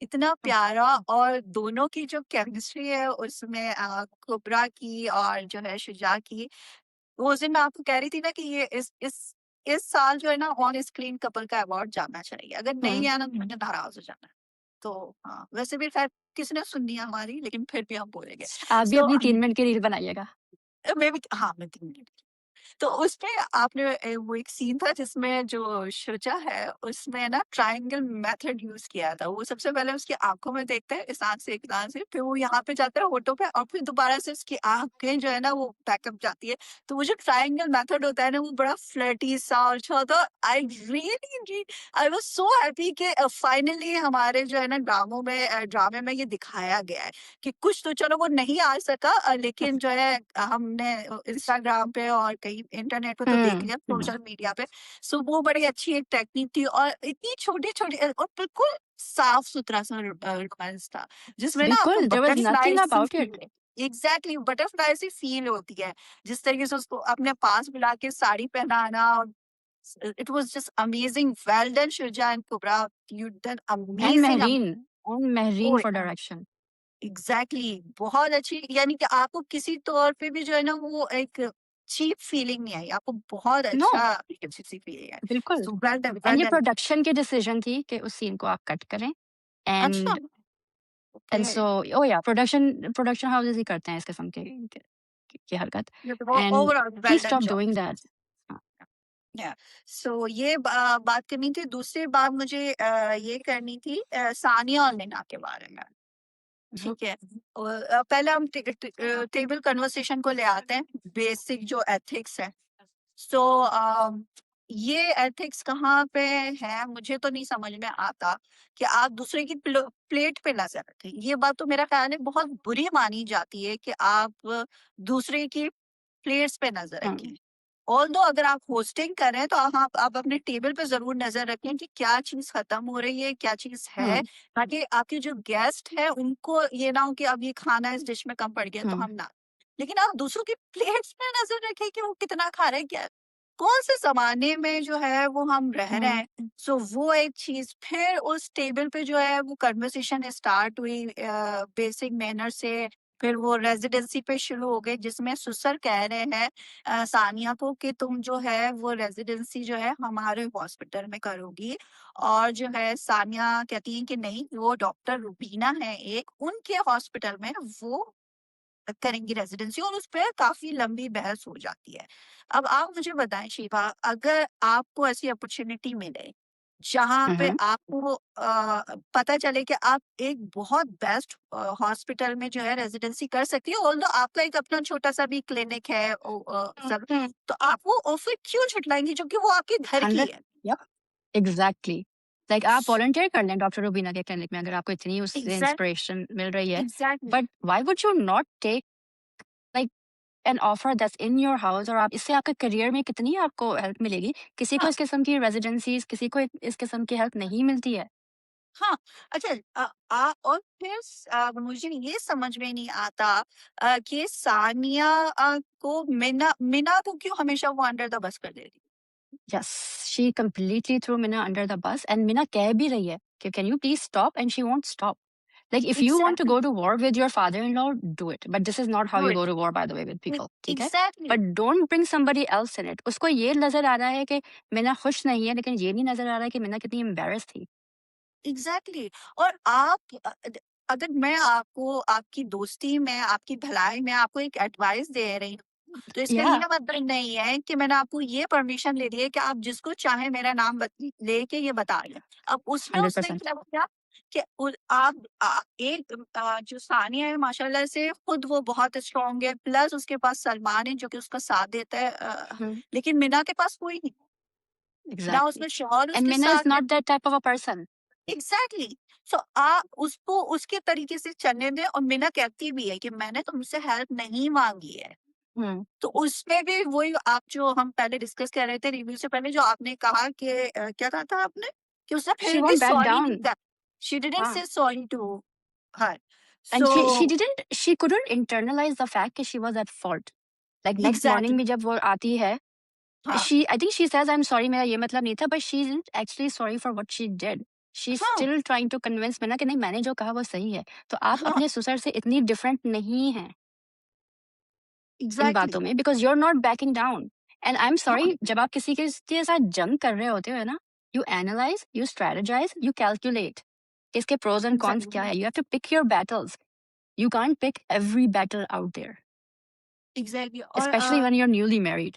इतना हुँ, प्यारा और दोनों की जो केमिस्ट्री है उसमें कुबरा की और जो है शुजा की, वो उस दिन मैं आपको कह रही थी ना कि ये इस साल जो है ना ऑन स्क्रीन कपल का अवार्ड जाना चाहिए। अगर नहीं हुँ। गया ना तो मुझे नाराज़ हो जाना है। तो हाँ, वैसे भी शायद किसने सुननी है हमारी लेकिन फिर भी हम बोलेंगे। आप भी सो अपनी 3 मिनट की रील बनाइएगा। मैं भी हाँ, मैं 3 मिनट तो उसपे आपने वो एक सीन था जिसमें जो शुजा है, उसमें ना ट्रायंगल मेथड यूज़ किया था। वो सबसे पहले उसकी आँखों में देखता है, इस आँख से, एक आँख से, फिर वो यहाँ पे जाता है होठों पे और फिर दोबारा से उसकी आँखें जो है ना वो बैकअप जाती है। तो वो जो ट्रायंगल मेथड होता है ना, वो बड़ा फ्लर्टी सा और अच्छा तो आई वाज़ सो हैप्पी कि फाइनली हमारे जो है ना ड्रामे में ये दिखाया गया है कि कुछ तो चलो वो नहीं आ सका लेकिन जो है हमने इंस्टाग्राम पे और कहीं इंटरनेट पे तो देख हुँ, लिया हुँ। सोशल मीडिया पे सो वो बड़ी अच्छी एक टेक्निक थी और इतनी छोटी-छोटी और बिल्कुल साफ-सुथरा सा रोमांस था जिसमें ना आपको बिल्कुल, there was butterfly nothing see about feel it. Exactly butterfly see feel होती है। जिस तरीके से उसको अपने पास बुला के साड़ी पहनाना और it was just amazing well done Shuja and Kubra you done and amazing Mehreen and Mehreen oh for direction. Exactly बहुत अच्छी, यानी कि आपको किसी तौर पे भी जो है ना वो एक चीप फीलिंग नहीं आई, आपको बहुत नो, अच्छा अच्छी फीलिंग आई। बिल्कुल। So well done, and well ये डन। प्रोडक्शन की डिसीजन थी कि उस सीन को आप कट करें। अच्छा, एंड ओके, सो ओह या प्रोडक्शन हाउसेस ही करते हैं इस किस्म की हरकत। ये and overall he well done stop job. Doing that. या सो ये बात करनी थी। दूसरी बात मुझे ये करनी थी सानिया और मीना के बारे में। ठीक है। और पहले हम टेबल कन्वर्सेशन को ले आते हैं, बेसिक जो एथिक्स है। सो ये एथिक्स कहाँ पे है मुझे तो नहीं समझ में आता कि आप दूसरे की प्लेट पे नजर रखें। ये बात तो मेरा ख्याल है बहुत बुरी मानी जाती है कि आप दूसरे की प्लेट्स पे नजर रखें। ऑल्दो अगर आप होस्टिंग कर रहे हैं तो आप अपने टेबल पे ज़रूर नज़र रखें कि क्या चीज़ खत्म हो रही है, क्या चीज़ है, ताकि आपके जो गेस्ट हैं उनको ये ना हो कि अब ये खाना इस डिश में कम पड़ गया तो हम ना। लेकिन आप दूसरों की प्लेट्स पे नज़र रखें कि वो कितना खा रहे हैं, क्या कौन से ज़माने में जो है वो हम रह रहे हैं। सो वो एक चीज़, फिर उस टेबल पे जो है वो कन्वर्सेशन स्टार्ट हुई बेसिक मैनर से, फिर वो रेज़िडेंसी पे शुरू हो गई जिसमें सुसर कह रहे हैं सानिया को कि तुम जो है वो रेज़िडेंसी जो है हमारे हॉस्पिटल में करोगी। और जो है सानिया कहती है कि नहीं, वो डॉक्टर रुबीना है एक, उनके हॉस्पिटल में वो करेंगी रेज़िडेंसी, और उस पे काफ़ी लंबी बहस हो जाती है। अब आप मुझे बताएँ शिवा, अगर आपको ऐसी अपॉर्च्युनिटी मिले, जहाँ पे आपको पता चले कि आप एक बहुत बेस्ट हॉस्पिटल में जो है रेज़िडेंसी कर सकती हैं, ऑल्दो आपका एक अपना छोटा-सा भी क्लिनिक है सब, तो आप वो ऑफ़र क्यों झुठलाएँगी जबकि वो आपके घर की 100 है? Yup, exactly. लाइक आप वॉलंटियर कर लें डॉक्टर रूबीना के क्लिनिक में अगर आपको इतनी उससे एग्ज़ैक्ट इंस्पिरेशन मिल रही है। Exactly. But why would you not take like an offer that's in your house और आप इससे आपके करियर में कितनी आपको हेल्प मिलेगी। किसी को हाँ। इस किस्म की रेज़िडेंसीज़, किसी को इस किस्म की हेल्प नहीं मिलती है। हाँ, अच्छा, और फिर मुझे ये समझ में नहीं आता कि सानिया को मीना मीना को क्यों हमेशा वो अंडर द बस कर देती? Yes, she completely through Meena under the bus and Meena कह भी रही है कि can you please stop and she won't stop. Like if you want to exactly, go to war with your father-in-law, do it. But this is not how do you go it. to war, by the way, with people. ठीक है? Exactly, But don't bring somebody else in it. उसको ये नजर आ रहा है कि मीना खुश नहीं है, लेकिन ये नहीं नजर आ रहा है कि मीना कितनी embarrassed थी. एग्ज़ैक्टली। और आप अगर मैं आपको आपकी दोस्ती में, आपकी भलाई में आपको एक एडवाइस दे रही हूँ, तो इसका ये Yeah, मतलब नहीं है कि मैंने आपको ये परमिशन दे दी है कि आप जिसको चाहे मेरा नाम लेके ये बता दें। अब उसमें उसने 100%. क्या किया कि आप एक जो सानिया है माशाल्लाह से खुद वो बहुत स्ट्रॉन्ग है, प्लस उसके पास सलमान है जो कि उसका साथ देता है, लेकिन मिना के पास कोई नहीं, ना Exactly. उसमें शौहर And उसके Mina is साथ है। not that type of a person. Exactly. So आप उसको उसके तरीके से चलने दें, और मीना कहती भी है कि मैंने तुमसे हेल्प नहीं मांगी है। Hmm. तो उसमें भी वही आप जो हम पहले डिस्कस कर रहे थे रिव्यू से पहले, जो आपने कहा कि क्या कहा था आपने कि उसने She फिर भी won't back सॉरी नहीं down. कहा, शी डिडंट हाँ. से sorry to her. And so she couldn't internalize the fact that she was at fault. Like next morning exactly, में जब वो आती है, हाँ, I think she says I'm sorry मेरा ये मतलब नहीं था, but she isn't actually sorry for what she did. She's हाँ, still trying to convince Meena कि नहीं मैंने जो कहा वो सही है। तो आप हाँ, अपने ससुर से इतनी डिफरेंट नहीं हैं इन एग्जैक्टली, बातों में because you are not backing down. And I am हाँ, सॉरी जब आप किसी के साथ जंग कर रहे होते हो ना, you analyse, you strategise, you calculate इसके प्रोस एंड कॉन्स क्या एग्जैक्टली, है। You have to pick your battles. You can't pick every battle out there, exactly. और especially when you're newly married.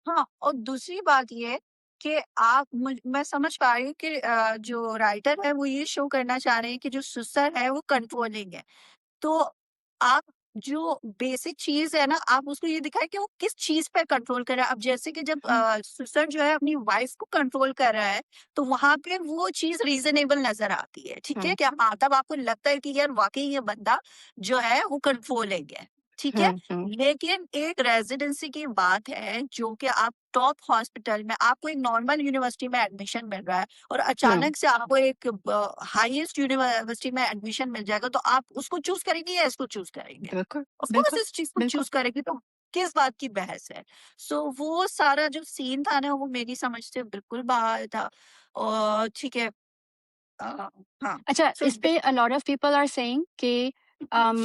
हाँ, और दूसरी बात ये है कि आप मैं समझ पा रही हूँ कि जो राइटर है वो ये शो करना चाह रहे हैं कि जो सुसर है वो कंट्रोलिंग है। तो आप जो बेसिक चीज़ है ना, आप उसको ये दिखाएँ कि वो किस चीज़ पे कंट्रोल कर रहा है। अब जैसे कि जब हुँ, सुसर जो है अपनी वाइफ़ को कंट्रोल कर रहा है, तो वहाँ पे वो चीज़ रीज़नेबल नज़र आती है, ठीक है? हुँ, कि हाँ, तब आपको लगता है कि यार वाक़ई ये बंदा जो है वो कंट्रोलिंग है, ठीक है? हुँ, हुँ, लेकिन एक रेज़िडेंसी की बात है जो कि आप टॉप हॉस्पिटल में, आपको एक नॉर्मल यूनिवर्सिटी में एडमिशन मिल रहा है और हुँ, अचानक से आपको एक हाईएस्ट यूनिवर्सिटी में एडमिशन मिल जाएगा, तो आप उसको चूज़ करेंगे या इसको चूज़ करेंगे? बिल्कुल, ऑफ कोर्स बिल्कुल, इस चीज़ को बिल्कुल। चूज़ करेंगे, तो किस बात की बहस है? सो वो सारा जो सीन था ना वो मेरी समझ से बिल्कुल बाहर था, और ठीक है, हाँ, अच्छा सो इस पे a lot of people are saying कि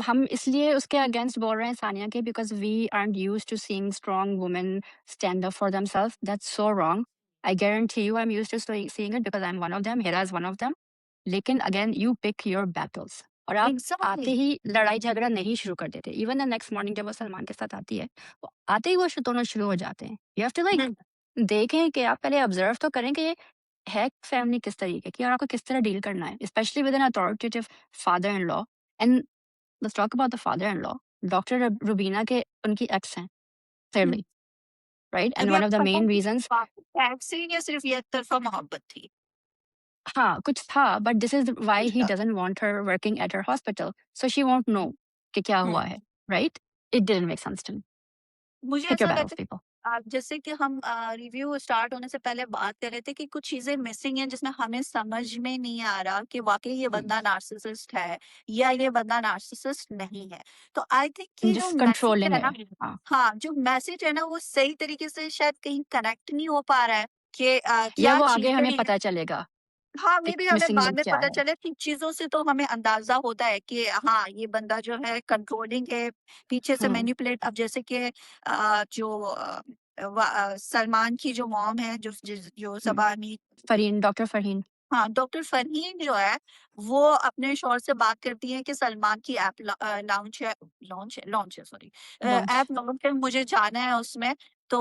हम इसलिए उसके अगेंस्ट बोल रहे हैं सानिया के because we aren't used to seeing strong women stand up for themselves that's so wrong I guarantee you I am used to seeing it because I am one of them Hira is one of them लेकिन again you pick your battles और आप आते exactly. ही लड़ाई झगड़ा नहीं शुरू कर देते इवन द नेक्स्ट मॉर्निंग जब वो सलमान के साथ आती है वो आते ही वो दोनों शुरू हो जाते हैं यू हैव टू लाइक हुँ, देखें कि आप पहले ऑब्जर्व तो करें कि ये है फैमिली किस तरीके की और आपको किस तरह डील करना है specially with N authoritative father in law and let's talk about the father in law doctor Rubina के उनकी एक्स हैं हुँ। क्लियरली राइट एंड कभी वन ऑफ द आपको पता है मेन कि रीजंस बाकी टैग से या सिर्फ़ ये एक तरफ़ा मोहब्बत थी? हाँ कुछ था but this is why he अच्छा। Doesn't want her working at her hospital so she won't know कि क्या हुँ। हुआ है right it didn't make sense to me मुझे पिक योर ऐसा बैटल्स लगता है पीपल जैसे कि हम रिव्यू स्टार्ट होने से पहले बात कर रहे थे कि कुछ चीज़ें मिसिंग हैं जिसमें हमें समझ में नहीं आ रहा कि वाक़ई ये बंदा नार्सिसिस्ट है या ये बंदा नार्सिसिस्ट नहीं है। तो आई थिंक कि जो जिस मैसेज कंट्रोलिंग है है ना, हाँ हाँ, जो मैसेज है ना वो सही तरीके से शायद कहीं कनेक्ट नहीं हो पा रहा है कि या क्या वो आगे चीज़ें हमें हैं। पता चलेगा हाँ, एक मेबी हमें मिसिंग बाद लिंक में क्या पता है चले कि चीज़ों से तो हमें अंदाज़ा होता है कि हाँ, ये बंदा जो है कंट्रोलिंग है, पीछे से हम्म मैनिपुलेट अब जैसे कि जो सलमान की जो मॉम है, जो हम्म सबानी फरहीन डॉक्टर फरहीन हाँ, डॉक्टर फरहीन जो है, वो अपने शौहर से बात करती है कि सलमान की ऐप लॉन्च है सॉरी लॉन्च ऐप लॉन्च है, मुझे जाना है उसमें। तो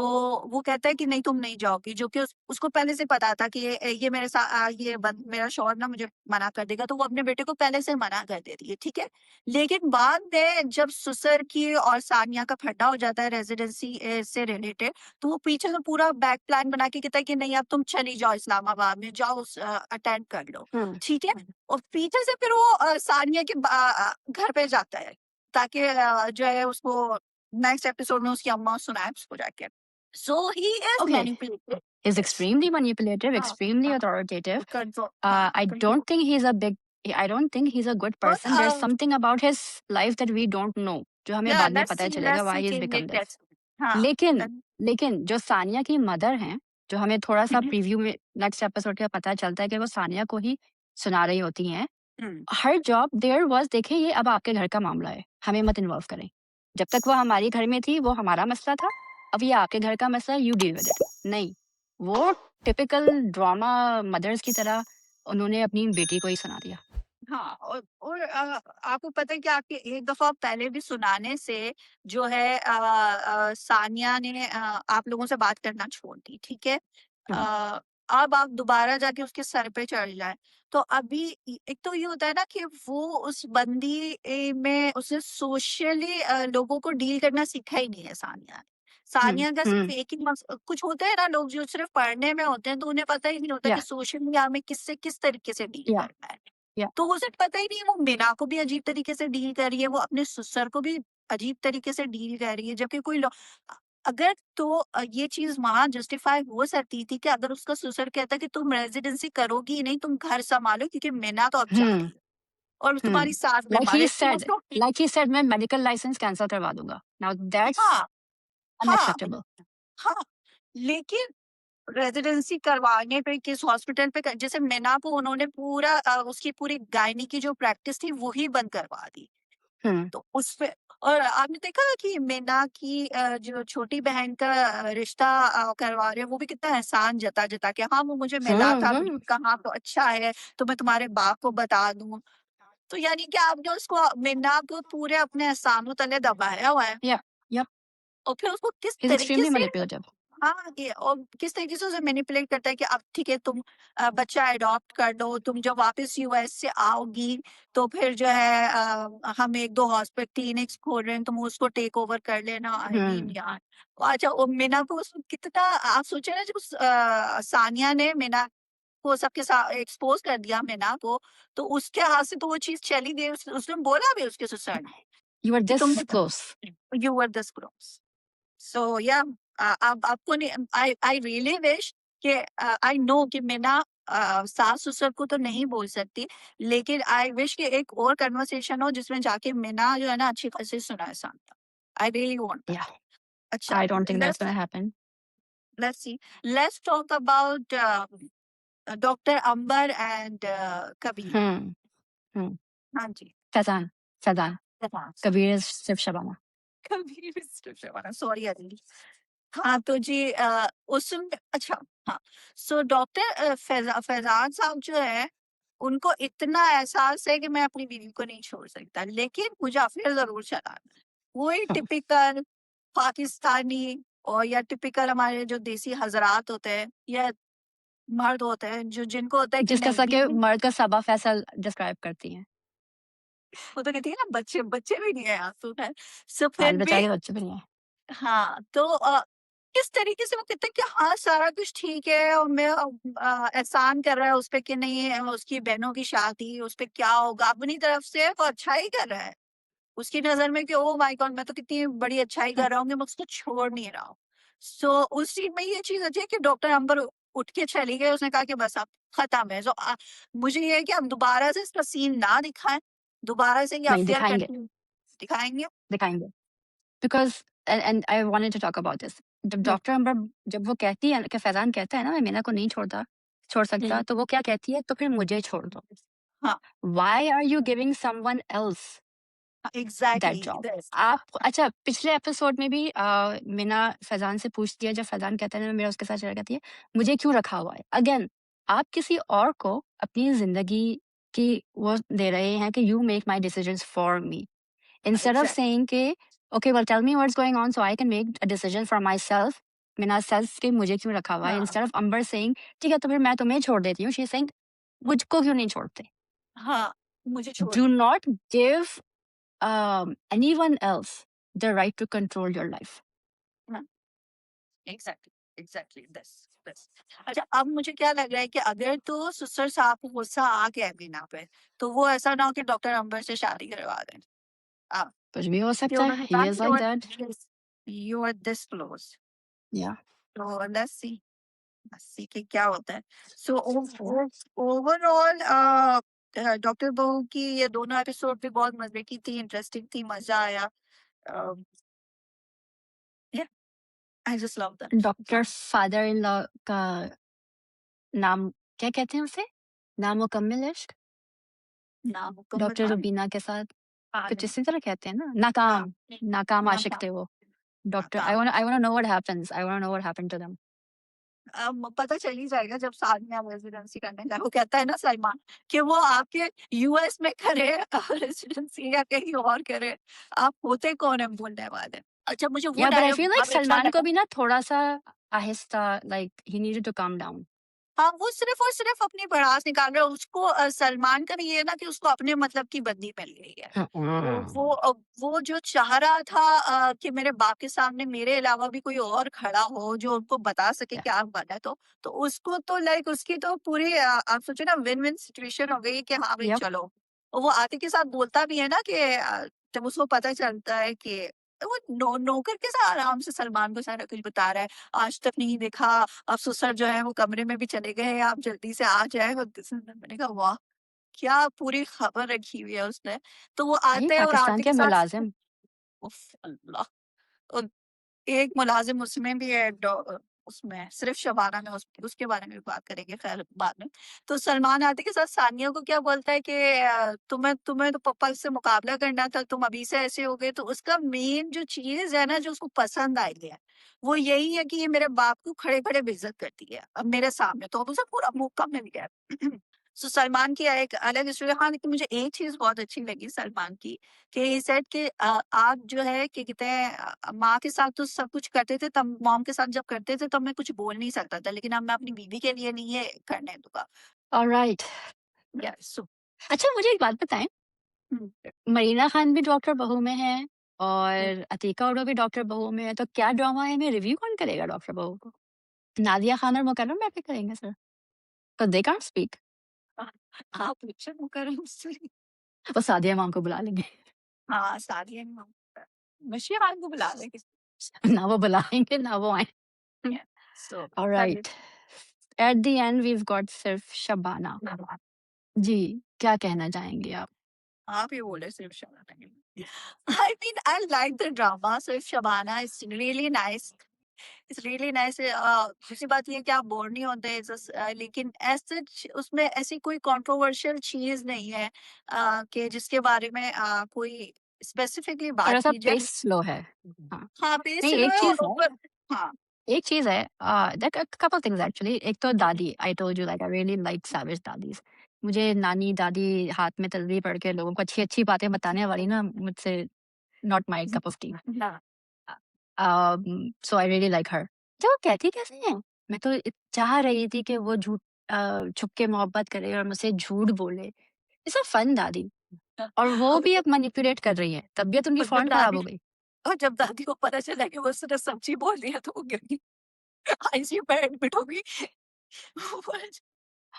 वो कहता है कि नहीं तुम नहीं जाओगी, जो कि उसको पहले से पता था कि ये मेरा शौहर ना मुझे मना कर देगा, तो वो अपने बेटे को पहले से मना कर देती है, ठीक है? लेकिन बाद में जब सुसर की और सानिया का फड्डा हो जाता है रेज़िडेंसी से रिलेटेड, तो वो पीछे से पूरा बैक प्लान बना के कहता है कि नहीं अब तुम चली जाओ इस्लामाबाद में जाओ अटेंड कर लो, हम्म ठीक है? और पीछे से फिर वो सानिया के घर पे जाता है ताकि जो है उसको नेक्स्ट एपिसोड में उसकी अम्मा सुनाए उसको जाके। So he is okay manipulated he's this. extremely manipulative हाँ, extremely हाँ, authoritative कंट्रोल हाँ, I control don't think he's a big I don't think he's a good बहुत person. There's something about his life that we don't know. जो हमें या बाद में पता चलेगा लेट्स why सी he's कि become मेक this. दैट हाँ, लेकिन लेट लेकिन जो सानिया की मदर हैं, जो हमें थोड़ा-सा हुँ, प्रीव्यू में नेक्स्ट एपिसोड का पता चलता है कि वो सानिया को ही सुना रही होती हैं। हुँ, हर जॉब देयर वाज़ देखिए ये अब आपके घर का मामला है, हमें मत इन्वॉल्व करें। जब तक वो हमारे घर में थी, वो हमारा मसला था, अब ये आपके घर का मसला है, यू डील विद इट। नहीं, वो टिपिकल ड्रामा मदर्स की तरह उन्होंने अपनी बेटी को ही सुना दिया। हाँ, और आपको पता है कि आपके एक दफ़ा पहले भी सुनाने से जो है सानिया ने आप लोगों से बात करना छोड़ दी, ठीक है? हुँ, अ, अब आप दोबारा जाके उसके सर पे चढ़ जाएँ, तो अभी एक तो ये होता है ना कि वो उस बंदी में उसने सोशली लोगों को डील करना सीखा ही नहीं है सानिया ने। हुँ, सानिया का सिर्फ़ हुँ, एक ही कुछ होते हैं ना लोग जो सिर्फ़ पढ़ने में होते हैं, तो उन्हें पता ही नहीं होता कि या सोशल मीडिया में किससे किस तरीके से डील या करना है। या तो उसे पता ही नहीं है, वो मीना को भी अजीब तरीके से डील कर रही है, वो अपने ससुर को भी अजीब तरीके से डील कर रही है, जबकि अगर तो ये चीज़ वहाँ जस्टिफाई हो सकती थी कि अगर उसका ससुर कहता कि तुम रेज़िडेंसी करोगी ही नहीं, तुम घर सँभालो क्योंकि मीना तो अब जा हुँ, रही है और हुँ। तुम्हारी सास लाइक बीमार ही है, तुम सेड उसको लाइक ही सेड मैं मेडिकल लाइसेंस कैंसल करवा दूँगा। नाउ दैट्स हाँ, हाँ, अनएक्सेप्टेबल। हाँ, लेकिन रेज़िडेंसी करवाने पे किस हॉस्पिटल पे जैसे मीना को उन्होंने पूरा उसकी पूरी गायनी की जो प्रैक्टिस थी, वो ही बंद करवा दी। हुँ, तो उसपे और आपने देखा कि मीना की जो छोटी बहन का रिश्ता करवा रहे हैं, वो भी कितना एहसान जता-जता के, हाँ, वो मुझे मिला हुँ, था, हुँ, कहा तो अच्छा है, तो मैं तुम्हारे बाप को बता दूँ। तो यानी कि आपने उसको मीना को पूरे अपने एहसानों तले दबाया हुआ है या यप, और फिर उसको किस ही इज़ तरीके एक्सट्रीमली से मैनिपुलेटिव। हाँ, ये और किस तरीके से उसे मैनिपुलेट करता है कि अब ठीक है तुम बच्चा अडॉप्ट कर लो, तुम जब वापस यूएस से आओगी तो फिर जो है हम 1-2 क्लिनिक्स खोल रहे हैं, तुम उसको टेक ओवर कर लेना। आई मीन हुँ, यार अच्छा वो मीना को कितना आप सोचे ना जब सानिया ने मीना को सबके एक्सपोज़ कर दिया मीना को, तो उसके हाथ से तो वो चीज़ चली गई। उसने बोला भी उसके ससुर ने यू आर कि दिस तुम close. You were this close. So या अब आपको नहीं आई रियली विश कि आई नो कि मैं ना सास-ससुर को तो नहीं बोल सकती, लेकिन आई विश कि एक और कन्वर्सेशन हो जिसमें जाके मीना जो है ना अच्छी खासी सुनाए सामने। आई रियली वांट या दैट। अच्छा I don't think that's let's gonna happen. Let's see let's talk about doctor Amber and Kabir. हुँ, हुँ, हाँ जी। फैज़ान फैज़ान। कबीर सिर्फ शबाना। कभी भी स्क्रिप्ट वाला सॉरी अदिति। हाँ, तो जी उसमें अच्छा हाँ, सो डॉक्टर फैज़ान साहब जो है, उनको इतना एहसास है कि मैं अपनी बीवी को नहीं छोड़ सकता, लेकिन मुझे अफ़ेयर ज़रूर चलाना है। वही हाँ, टिपिकल पाकिस्तानी और या टिपिकल हमारे जो देसी हज़रात होते हैं या मर्द होते हैं, जो जिनको होता है कि जिस नहीं तरह के बीवी मर्द का सबा फैसल डिस्क्राइब करती हैं। वो तो कहती है ना बच्चे बच्चे भी नहीं है आँसू है। सो हाँ, फिर भी बेचारे बच्चे भी नहीं हैं। हाँ, तो किस तरीके से वो कहते हैं कि हाँ, सारा कुछ ठीक है और मैं एहसान कर रहा है उस पे कि नहीं उसकी बहनों की शादी, उस पे क्या होगा, अपनी तरफ से वो अच्छाई कर रहा है। उसकी नज़र में कि ओह माय गॉड! मैं तो कितनी बड़ी अच्छाई हुँ, कर रहा हूँ कि मैं उसको छोड़ नहीं रहा हूँ। सो उस सीन में ये चीज़ अच्छी है कि डॉक्टर अंबर उठ के चली गई, उसने कहा कि बस अब खत्म है। मुझे ये है कि अब दोबारा से इसका सीन ना दिखाएँ, दोबारा से ये नहीं अफ़ेयर दिखाएँगे, कंटिन्यू दिखाएँगे? दिखाएँगे। Because and I wanted to talk about this. जब हुँ, डॉक्टर अम्बर जब वो कहती है कि फैज़ान कहता है ना, मैं मीना को नहीं छोड़ सकता, हुँ, तो वो क्या कहती है, तो फिर मुझे छोड़ दो। हाँ, why are you giving someone else that exactly job? This. आप अच्छा पिछले एपिसोड में भी मीना फैज़ान से पूछती है, जब फैज़ान कहता है ना मेरा उसके साथ चला कहती है, मुझे क्यों रखा हुआ है? अगेन आप किसी और को अपनी ज़िंदगी की वो दे रहे हैं कि you make my decisions for me. Instead of exact saying कि okay well tell me what's going on so I can make a decision for myself, बिना सेल्फ के मुझे क्यों रखा हुआ है? हाँ, Instead of Amber saying ठीक है तो फिर मैं तुम्हें छोड़ देती हूँ, she is saying मुझको क्यों नहीं छोड़ते? हाँ, मुझे छोड़ Do दो। not give anyone else the right to control your life. हाँ, एग्ज़ैक्टली, एग्ज़ैक्टली दिस। अच्छा अब मुझे क्या लग रहा है कि अगर तो सुसर साहब को गुस्सा आ गया है मीना पे, तो वो ऐसा ना हो कि डॉक्टर अंबर से शादी करवा दें। हाँ, कुछ भी हो कि सकता है, उन्होंने he कहा is कि like that. You are this close. Yeah. तो लेट्स सी कि क्या होता है। सो ओवरऑल डॉक्टर बहू की ये दोनों एपिसोड भी बहुत मज़े की थी, इंटरेस्टिंग थी, मज़ा आया। अ, या आई just love them. Doctor father in law का नाम क्या कहते हैं उसे? नामुकम्मिल इश्क? नामुकम्मल डॉक्टर आने रुबीना के साथ कुछ आने इसी तरह कहते हैं ना? हाँ, नाकाम आशिक नाकाम थे वो। डॉक्टर नाकाम। I wanna know what happens, I wanna know what happened to them. पता चल ही जाएगा जब साथ में आप रेज़िडेंसी करने जाए। वो कहता है ना सलमान कि वो आपके यूएस में करे रेज़िडेंसी या कहीं और करे, आप होते कौन है बोलने वाले। अच्छा मुझे वो या but I dialogue feel like बहुत अच्छा सलमान को लगा। भी ना थोड़ा-सा आहिस्ता like he needed to calm down. हाँ, वो सिर्फ़ और सिर्फ़ अपनी भड़ास निकाल रहा है। उसको सलमान का भी ये है ना कि उसको अपने मतलब की बंदी मिल गई है। तो वो जो चाह रहा था कि मेरे बाप के सामने मेरे अलावा भी कोई और खड़ा हो जो उनको बता सके या कि आप गलत हो, तो उसको तो लाइक उसकी तो पूरी आप सोचिए ना विन-विन सिचुएशन हो गई कि हाँ भाई यप चलो। और वो आतिक के साथ बोलता भी है ना कि जब उसको पता चलता है कि वो नौकर के साथ आराम से सलमान को सारा कुछ बता रहा है, आज तक नहीं देखा, अब ससुर जो है वो कमरे में भी चले गए, आप जल्दी से आ जाएँ। और मैंने कहा वाह! क्या पूरी खबर रखी हुई है उसने। तो वो भाई आते हैं और पाकिस्तान आते के के साथ मुलाज़िम उफ़ अल्लाह! और एक मुलाज़िम उसमें भी है उसमें सिर्फ़ शबाना में उसके बारे में भी बात करेंगे ख़ैर बाद में। तो सलमान आते के साथ सानिया को क्या बोलता है कि तुम्हें तुम्हें तो पापा से मुकाबला करना था, तुम अभी से ऐसे हो गए। तो उसका मेन जो चीज़ है ना जो उसको पसंद आई है, वो यही है कि ये मेरे बाप को खड़े-खड़े बेइज़्ज़त करती है, अब मेरे सामने तो अब उसे पूरा मौका मिल गया है। सो सलमान की एक अलग स्टोरी हाँ, लेकिन मुझे एक चीज़ बहुत अच्छी लगी सलमान की कि ही सेड कि आप जो है कि कहते हैं माँ के साथ तो सब कुछ करते थे तब मॉम के साथ जब करते थे तब मैं कुछ बोल नहीं सकता था लेकिन अब मैं अपनी बीवी के लिए नहीं ये करने दूँगा। ऑलराइट। यस सो अच्छा मुझे एक बात बताएँ, हुँ, मरीना खान भी डॉक्टर बहू में है हुँ, और अतीका उडो भी डॉक्टर बहू में है, तो क्या ड्रामा है में रिव्यू कौन करेगा डॉक्टर बहू को? नादिया खान और मुकर्रम बैठ के करेंगे sir, because they can't speak. हाँ, आप पूछो मुकरम से वो सादिया इमाम को बुला लेंगे। हाँ, सादिया इमाम मशीह खान को बुला लेंगे। ना वो बुलाएँगे ना वो आएँ। या so alright, at the end we have got सिर्फ शबाना। जी, क्या कहना चाहेंगे आप? आप ही बोले सिर्फ Shabana I mean I like the drama सिर्फ Shabana it's really nice. It's really nice दूसरी बात ये है कि आप बोर नहीं होते लेकिन एज सच उसमें ऐसी कोई कंट्रोवर्शियल चीज नहीं है कि जिसके बारे में कोई स्पेसिफिकली बात थोड़ा-सा की जाए। पेस स्लो है। हाँ, हाँ, पेस नहीं स्लो एक है चीज़ और है ऊपर। हाँ, एक चीज़ है there are couple things actually एक तो दादी I told you like I really like savage दादीज़। मुझे नानी, दादी हाथ में तस्बीह पढ़ के लोगों को अच्छी-अच्छी बातें बताने वाली ना मुझसे not my cup of T. हाँ, सो आई रियली लाइक हर। जो वो कहती कैसे हैं? मैं तो चाह रही थी कि वो छुप के मोहब्बत करे और मुझसे झूठ बोले। इट्स अ फन दादी और वो और भी अब मैनिपुलेट कर रही है। तबीयत उनकी और जब फौरन खराब दादी हो गई। और जब दादी को पता चला कि वो उसने सच्ची बोल दिया तो वो गिर गई, आईसीयू में एडमिट हो गई। वो बोले,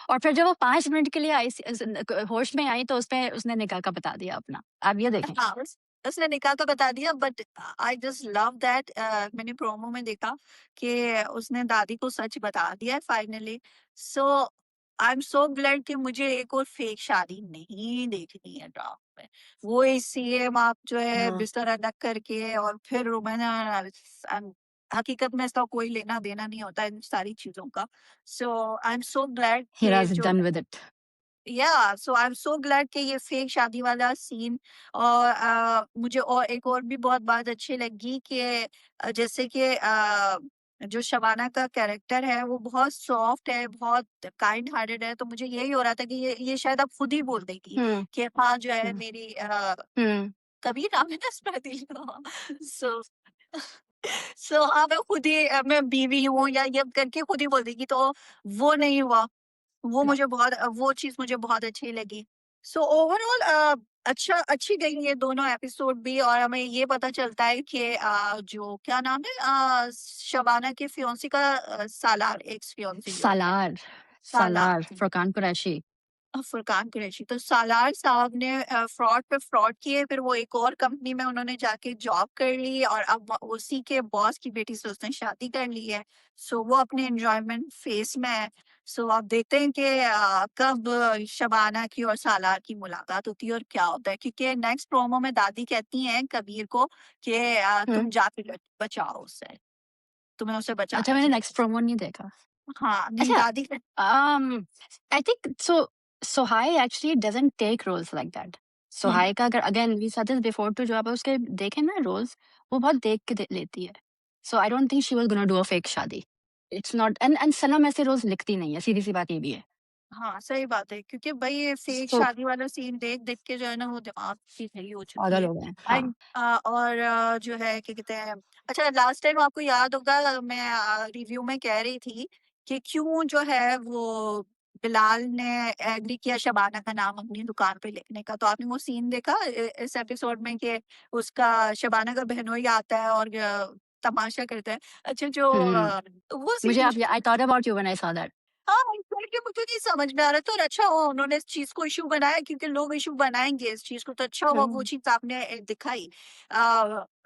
और फिर जब वो 5 मिनट के लिए आई सी अस न क होश में आई तो उसने निकाह का बता दिया अपना। आप ये देखें। हाँ, उसने निकाह तो बता दिया, but I just love that. मैंने प्रोमो में देखा कि उसने दादी को सच बता दिया finally. So I am so glad कि मुझे एक और फेक शादी नहीं देखनी है ड्रामा में। वो ही सेम आप जो है हाँ, बिस्तर अलग करके और फिर हकीकत में इसका कोई लेना देना नहीं होता इन सारी चीजों का। सो आई एम सो ग्लैड कि हिराज़ जो डन विद इट। या सो आई एम सो ग्लैड कि ये फेक शादी वाला सीन। और मुझे और एक और भी बहुत बात अच्छी लगी कि जैसे कि जो शबाना का कैरेक्टर है वो बहुत सॉफ्ट है, बहुत काइंड हार्टेड है, तो मुझे यही हो रहा था कि ये शायद अब खुद ही बोल देगी हुँ, कि हाँ जो है हुँ, मेरी हुँ। कबीर नाम है ना इसमें दिल का। सो सो हाँ मैं खुद ही मैं बीवी हूँ या ये करके खुद ही बोल देगी, तो वो नहीं हुआ। वो चीज़ मुझे बहुत अच्छी लगी। सो ओवरऑल अच्छी गई ये दोनों एपिसोड भी, और हमें ये पता चलता है कि जो क्या नाम है शबाना के फियोंसी का सालार, एक्स फियोंसी जो है, सालार, सालार। सालार फुरकान कुरैशी। फुरकान कुरैशी। तो सालार साहब ने फ्रॉड पे फ्रॉड किए, फिर वो एक और कंपनी में उन्होंने जाके जॉब कर ली और अब उसी के बॉस की बेटी से उसने शादी कर ली है। सो वो अपने एंजॉयमेंट फेस में है। सो आप देखते हैं कि कब शबाना की और सालार की मुलाकात होती है और क्या होता है, क्योंकि नेक्स्ट प्रोमो में दादी कहती हैं कबीर को कि हुँ। तुम जाके बचाओ उससे, तुम्हें उसे अच्छा बचाना मैंने चाहिए। नेक्स्ट प्रोमो नहीं देखा। हाँ, नहीं अच्छा दादी um, I think so Sohai actually doesn't take roles like that. हम्म, सोहाई का अगर again we said this before too जो आप उसके देखें ना रोल्स वो बहुत देख के लेती है. So I don't think she was gonna do a fake शादी. इट्स नॉट एंड सनम ऐसे रोल्स लिखती नहीं है सीधी सी बात ये भी है. हाँ, सही बात है, क्योंकि भई ये फेक सो शादी वाला सीन देख-देख के जो है ना वो दिमाग की सही हो चुकी पागल है। हो गए हैं हाँ. एंड और जो है क्या कहते हैं, अच्छा लास्ट टाइम आपको याद होगा मैं रिव्यू में कह रही थी कि क्यों जो है वो बिलाल ने एग्री किया शबाना का नाम अपनी दुकान पे लिखने का। तो आपने वो सीन देखा इस एपिसोड में कि उसका शबाना का बहनोई आता है और तमाशा करता है। अच्छा जो हम्म. वो मुझे सीन आप I thought about you when I saw that. हाँ, एग्ज़ैक्टली मुझे नहीं समझ में आ रहा था, और अच्छा हुआ उन्होंने इस चीज़ को इश्यू बनाया, क्योंकि लोग इश्यू बनाएँगे इस चीज़ को, तो अच्छा हुआ वो चीज़ आपने दिखाई।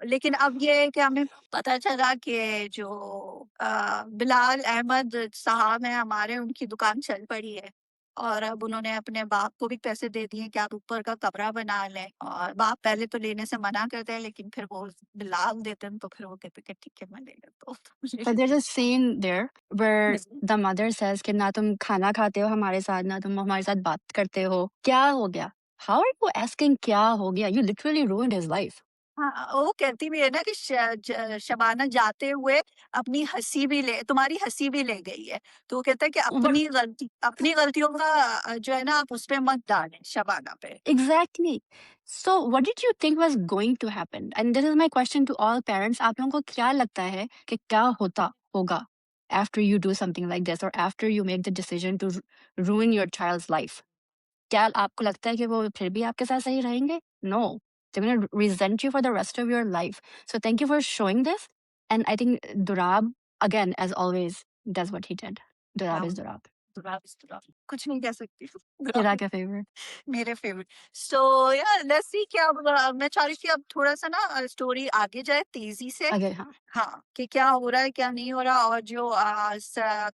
लेकिन अब ये है कि हमें पता चला कि जो बिलाल अहमद साहब हैं हमारे, उनकी दुकान चल पड़ी है और अब उन्होंने अपने बाप को भी पैसे दे दिए कि आप ऊपर का कमरा बना लें, और बाप पहले तो लेने से मना करते हैं, लेकिन फिर वो बिलाल देते हैं, तो फिर वो कहते हैं कि ठीक है मैं ले लेता हूँ। But there's a scene there where मुझे the mother says कि ना तुम खाना खाते हो हमारे साथ ना तुम हमारे साथ बात करते हो क्या हो गया. How are you asking क्या हो गया? You literally ruined his life. हाँ, वो कहती भी है ना कि शबाना जाते हुए तुम्हारी हँसी भी ले गई है। तो वो कहता है कि But अपनी गलतियों का जो है ना आप उस पे मत डालें शबाना पे। exactly. So what did you think was going to happen? And this is my question to all parents. आप लोगों को क्या लगता है कि क्या होता होगा after you do something like this or after you make the decision to ruin your child's life? क्या आपको लगता है कि वो फिर भी आपके साथ सही रहेंगे? No. They're gonna resent you for the rest of your life. So thank you for showing this. And I think Durab, again, as always, does what he did. Durab हाँ, is Durab. कुछ नहीं कह सकती हूँ। तेरा क्या favorite? मेरे favourite. सो या लेट्स सी कि अब मैं चाह रही थी अब थोड़ा-सा ना स्टोरी आगे जाए तेज़ी से। Okay, हाँ. हाँ, कि क्या हो रहा है, क्या नहीं हो रहा, और जो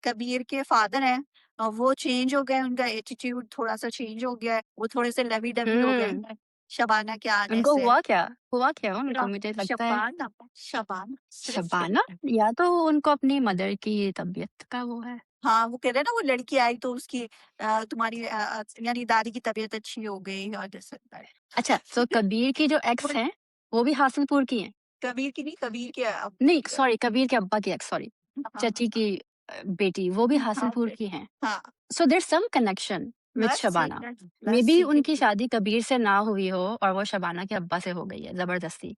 कबीर के फादर हैं वो चेंज हो गए, उनका एटीट्यूड थोड़ा-सा चेंज हो गया है, वो थोड़े से लवी-डवी हो गए हुँ. हैं शबाना के आने उनको से। हुआ क्या? हुआ क्या उनको? मेरा मुझे लगता है शबाना, शबाना सिर्फ शबाना या तो उनको अपनी मदर की तबीयत का वो है। हाँ, वो कह रहे हैं ना वो लड़की आई तो उसकी तुम्हारी यानी दादी की तबीयत अच्छी हो गई और दिस एंड अच्छा, सो दैट। कबीर की जो एक्स हैं, वो भी हासिलपुर की हैं? कबीर की नहीं, कबीर के नहीं, सॉरी, कबीर के अब्बा की एक्स, सॉरी, हाँ, चाची की बेटी, वो भी हाँ, हासिलपुर फिर की हैं। हाँ, so there is some connection with let's see Shabana. Let's maybe see कि उनकी शादी कबीर से ना हुई हो और वो शबाना के अब्बा से हो गई है ज़बरदस्ती।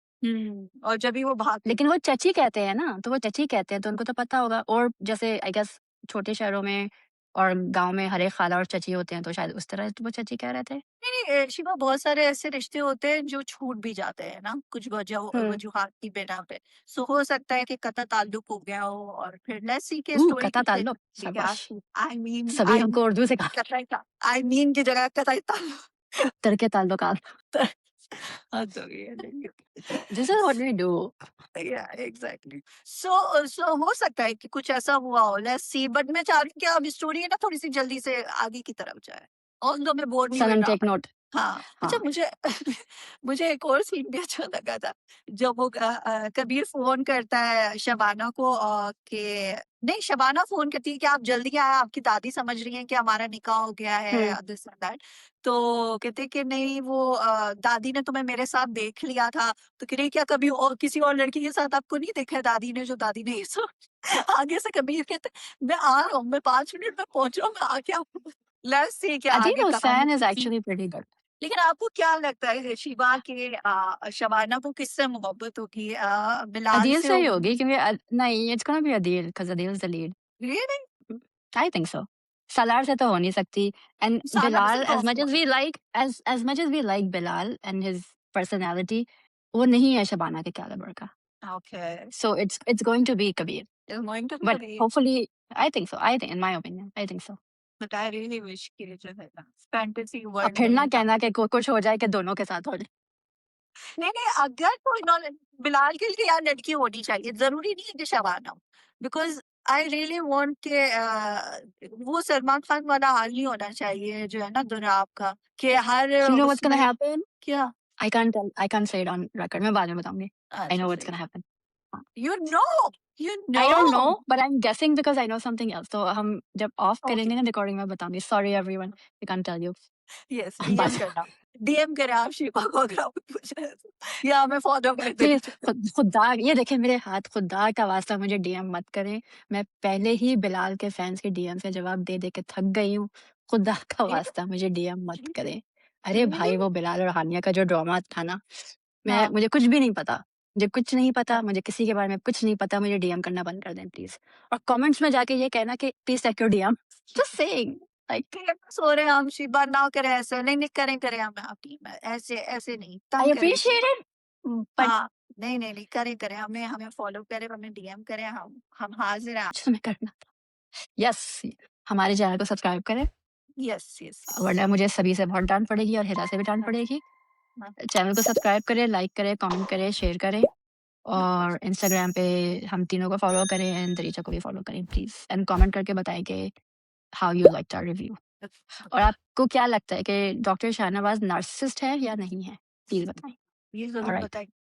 और जब भी वो भाग गई। लेकिन वो चची कहते हैं ना, तो वो चची कहते हैं, तो उनको तो पता होगा, और जैसे आई गेस छोटे शहरों में और गाँव में हर एक खाला और चची होते हैं, तो शायद उस तरह वो चची कह रहे थे। नहीं, नहीं शिवा बहुत सारे ऐसे रिश्ते होते हैं जो छूट भी जाते हैं ना, कुछ हुँ। वजूहात की बिना पे। सो हो सकता है कि कता ताल्लुक हो गया हो और फिर लेट्स सी के स्टोरी कता कितने ताल्लुक, ठीक है। शाबाश! सभी आई हमको उर्दू सिखा कतई ता आई मीन की जगह कतई ताल्लुक। तरके ताल्लुकात। हद हो गई है लेकिन। This is what we do. या एग्जैक्टली। सो हो सकता है कि कुछ ऐसा हुआ हो, लेट्स सी, बट मैं चाह रही हूँ कि अब स्टोरी है ना थोड़ी सी जल्दी से आगे की तरफ जाए, ऑल्दो मैं बोर नहीं हुई सनम टेक ड्रामा। नोट। हाँ, अच्छा हाँ, मुझे मुझे एक और सीन भी अच्छा लगा था, जब वो कबीर फ़ोन करता है शबाना को कि नहीं, शबाना फ़ोन करती है कि आप जल्दी आएँ, आपकी दादी समझ रही हैं कि हमारा निकाह हो गया हुँ। है, दिस एंड दैट। तो कहते हैं कि नहीं, वो दादी ने तुम्हें मेरे साथ देख लिया था। तो कह रही है, क्या कभी और किसी और लड़की के साथ आपको नहीं देखा है दादी ने, जो दादी ने ये सब आगे से कबीर कहते हैं, मैं आ रहा हूँ, मैं 5 मिनट में पहुँच रहा हूँ, मैं आके आपको लेट्स सी कि आई थिंक आगे कहानी हुसैन इज़ कितनी। Actually pretty good. लेकिन आपको क्या लगता है शिवा के शबाना को किससे मोहब्बत होगी, बिलाल अदील से से ही होगी? होगी, क्योंकि नहीं, it's gonna be Adeel because Adeel is the lead. Really? I think सो। सलार से तो हो नहीं सकती, एंड सालार से बिलाल, तो as of much as course. We like Bilal and his personality, वो नहीं है शबाना के कैलिबर का। Okay, so it's going to be Kabir, it's going to be but Kabir, hopefully I think in my opinion, I think so. But I really wish कि जो है ना fantasy और वर्ल्ड फिर में ना ये था। कहना कि कुछ हो जाए कि दोनों के साथ हो जाए। नहीं, नहीं, अगर कोई नॉन बिलाल के लिए यार लड़की होनी चाहिए, ज़रूरी नहीं है कि शबाना हो। बिकॉज़ आई रियली वांट के वो सलमान खान वाला हाल नहीं होना चाहिए जो है ना दुराब का, कि हर यू नो व्हाट्स गोना उसमें हैपन? क्या? I can't say it on record, मैं बाद में बताऊँगी। आई अच्छा नो व्हाट्स सही गोना है। हैपन। हाँ। You know you I know don't know, but I am guessing because I know something else, तो हम जब ऑफ ओके, करेंगे ना रिकॉर्डिंग में बताऊँगी। Sorry everyone, we can't tell you. Yes बाद डीएम करना। डीएम करें आप शिवा को अगर आपको पूछ रहे हैं तो, या हमें फॉलो कर प्लीज़, दें। खुदा ये देखें मेरे हाथ, खुदा का वास्ता मुझे डीएम मत करें। मैं पहले ही बिलाल के फैन्स के डीएम के जवाब दे के थक गई हूँ। खुदा का वास्ता मुझे डीएम मत करें। अरे रियली? भाई, वो बिलाल और हानिया का जो ड्रामा था ना, हाँ, मुझे कुछ भी नहीं पता। मुझे कुछ नहीं हाँ। पता, मुझे किसी के बारे में कुछ नहीं पता, मुझे डीएम करना बंद कर दें प्लीज़। और कमेंट्स में जाके ये कहना कि please check your DM. Just saying, like, ठीक है, सो रहे हैं हम शिवा, ना करें ऐसे, नहीं, नहीं करें, करें हम आपकी ऐसे ऐसे नहीं, आई तंग करें एप्रिशिएट शिवा। इट, बट हाँ, नहीं, नहीं, नहीं, करें, करें, हमें हमें फॉलो करें, हमें डीएम करें, हम हाज़िर हैं। कुछ तुम्हें करना था। यस, हमारे चैनल को सब्सक्राइब करें, यस, यस, यस। वरना मुझे सभी से बहुत डाँट पड़ेगी और हिरा से भी डाँट हाँ, पड़ेगी। हाँ, चैनल को सब्सक्राइब करें, लाइक करें, कमेंट करें, शेयर करें, ऑफ़ कोर्स। और इंस्टाग्राम पे हम तीनों को फॉलो करें, एंड दरीचा को भी फॉलो करें प्लीज़, एंड कमेंट करके बताएँ कि how you liked our review. और आपको क्या लगता है कि डॉक्टर शाहनवाज़ नार्सिसिस्ट है या नहीं है? प्लीज़ बताएँ। ये ज़रूर ऑलराइट। बताइए।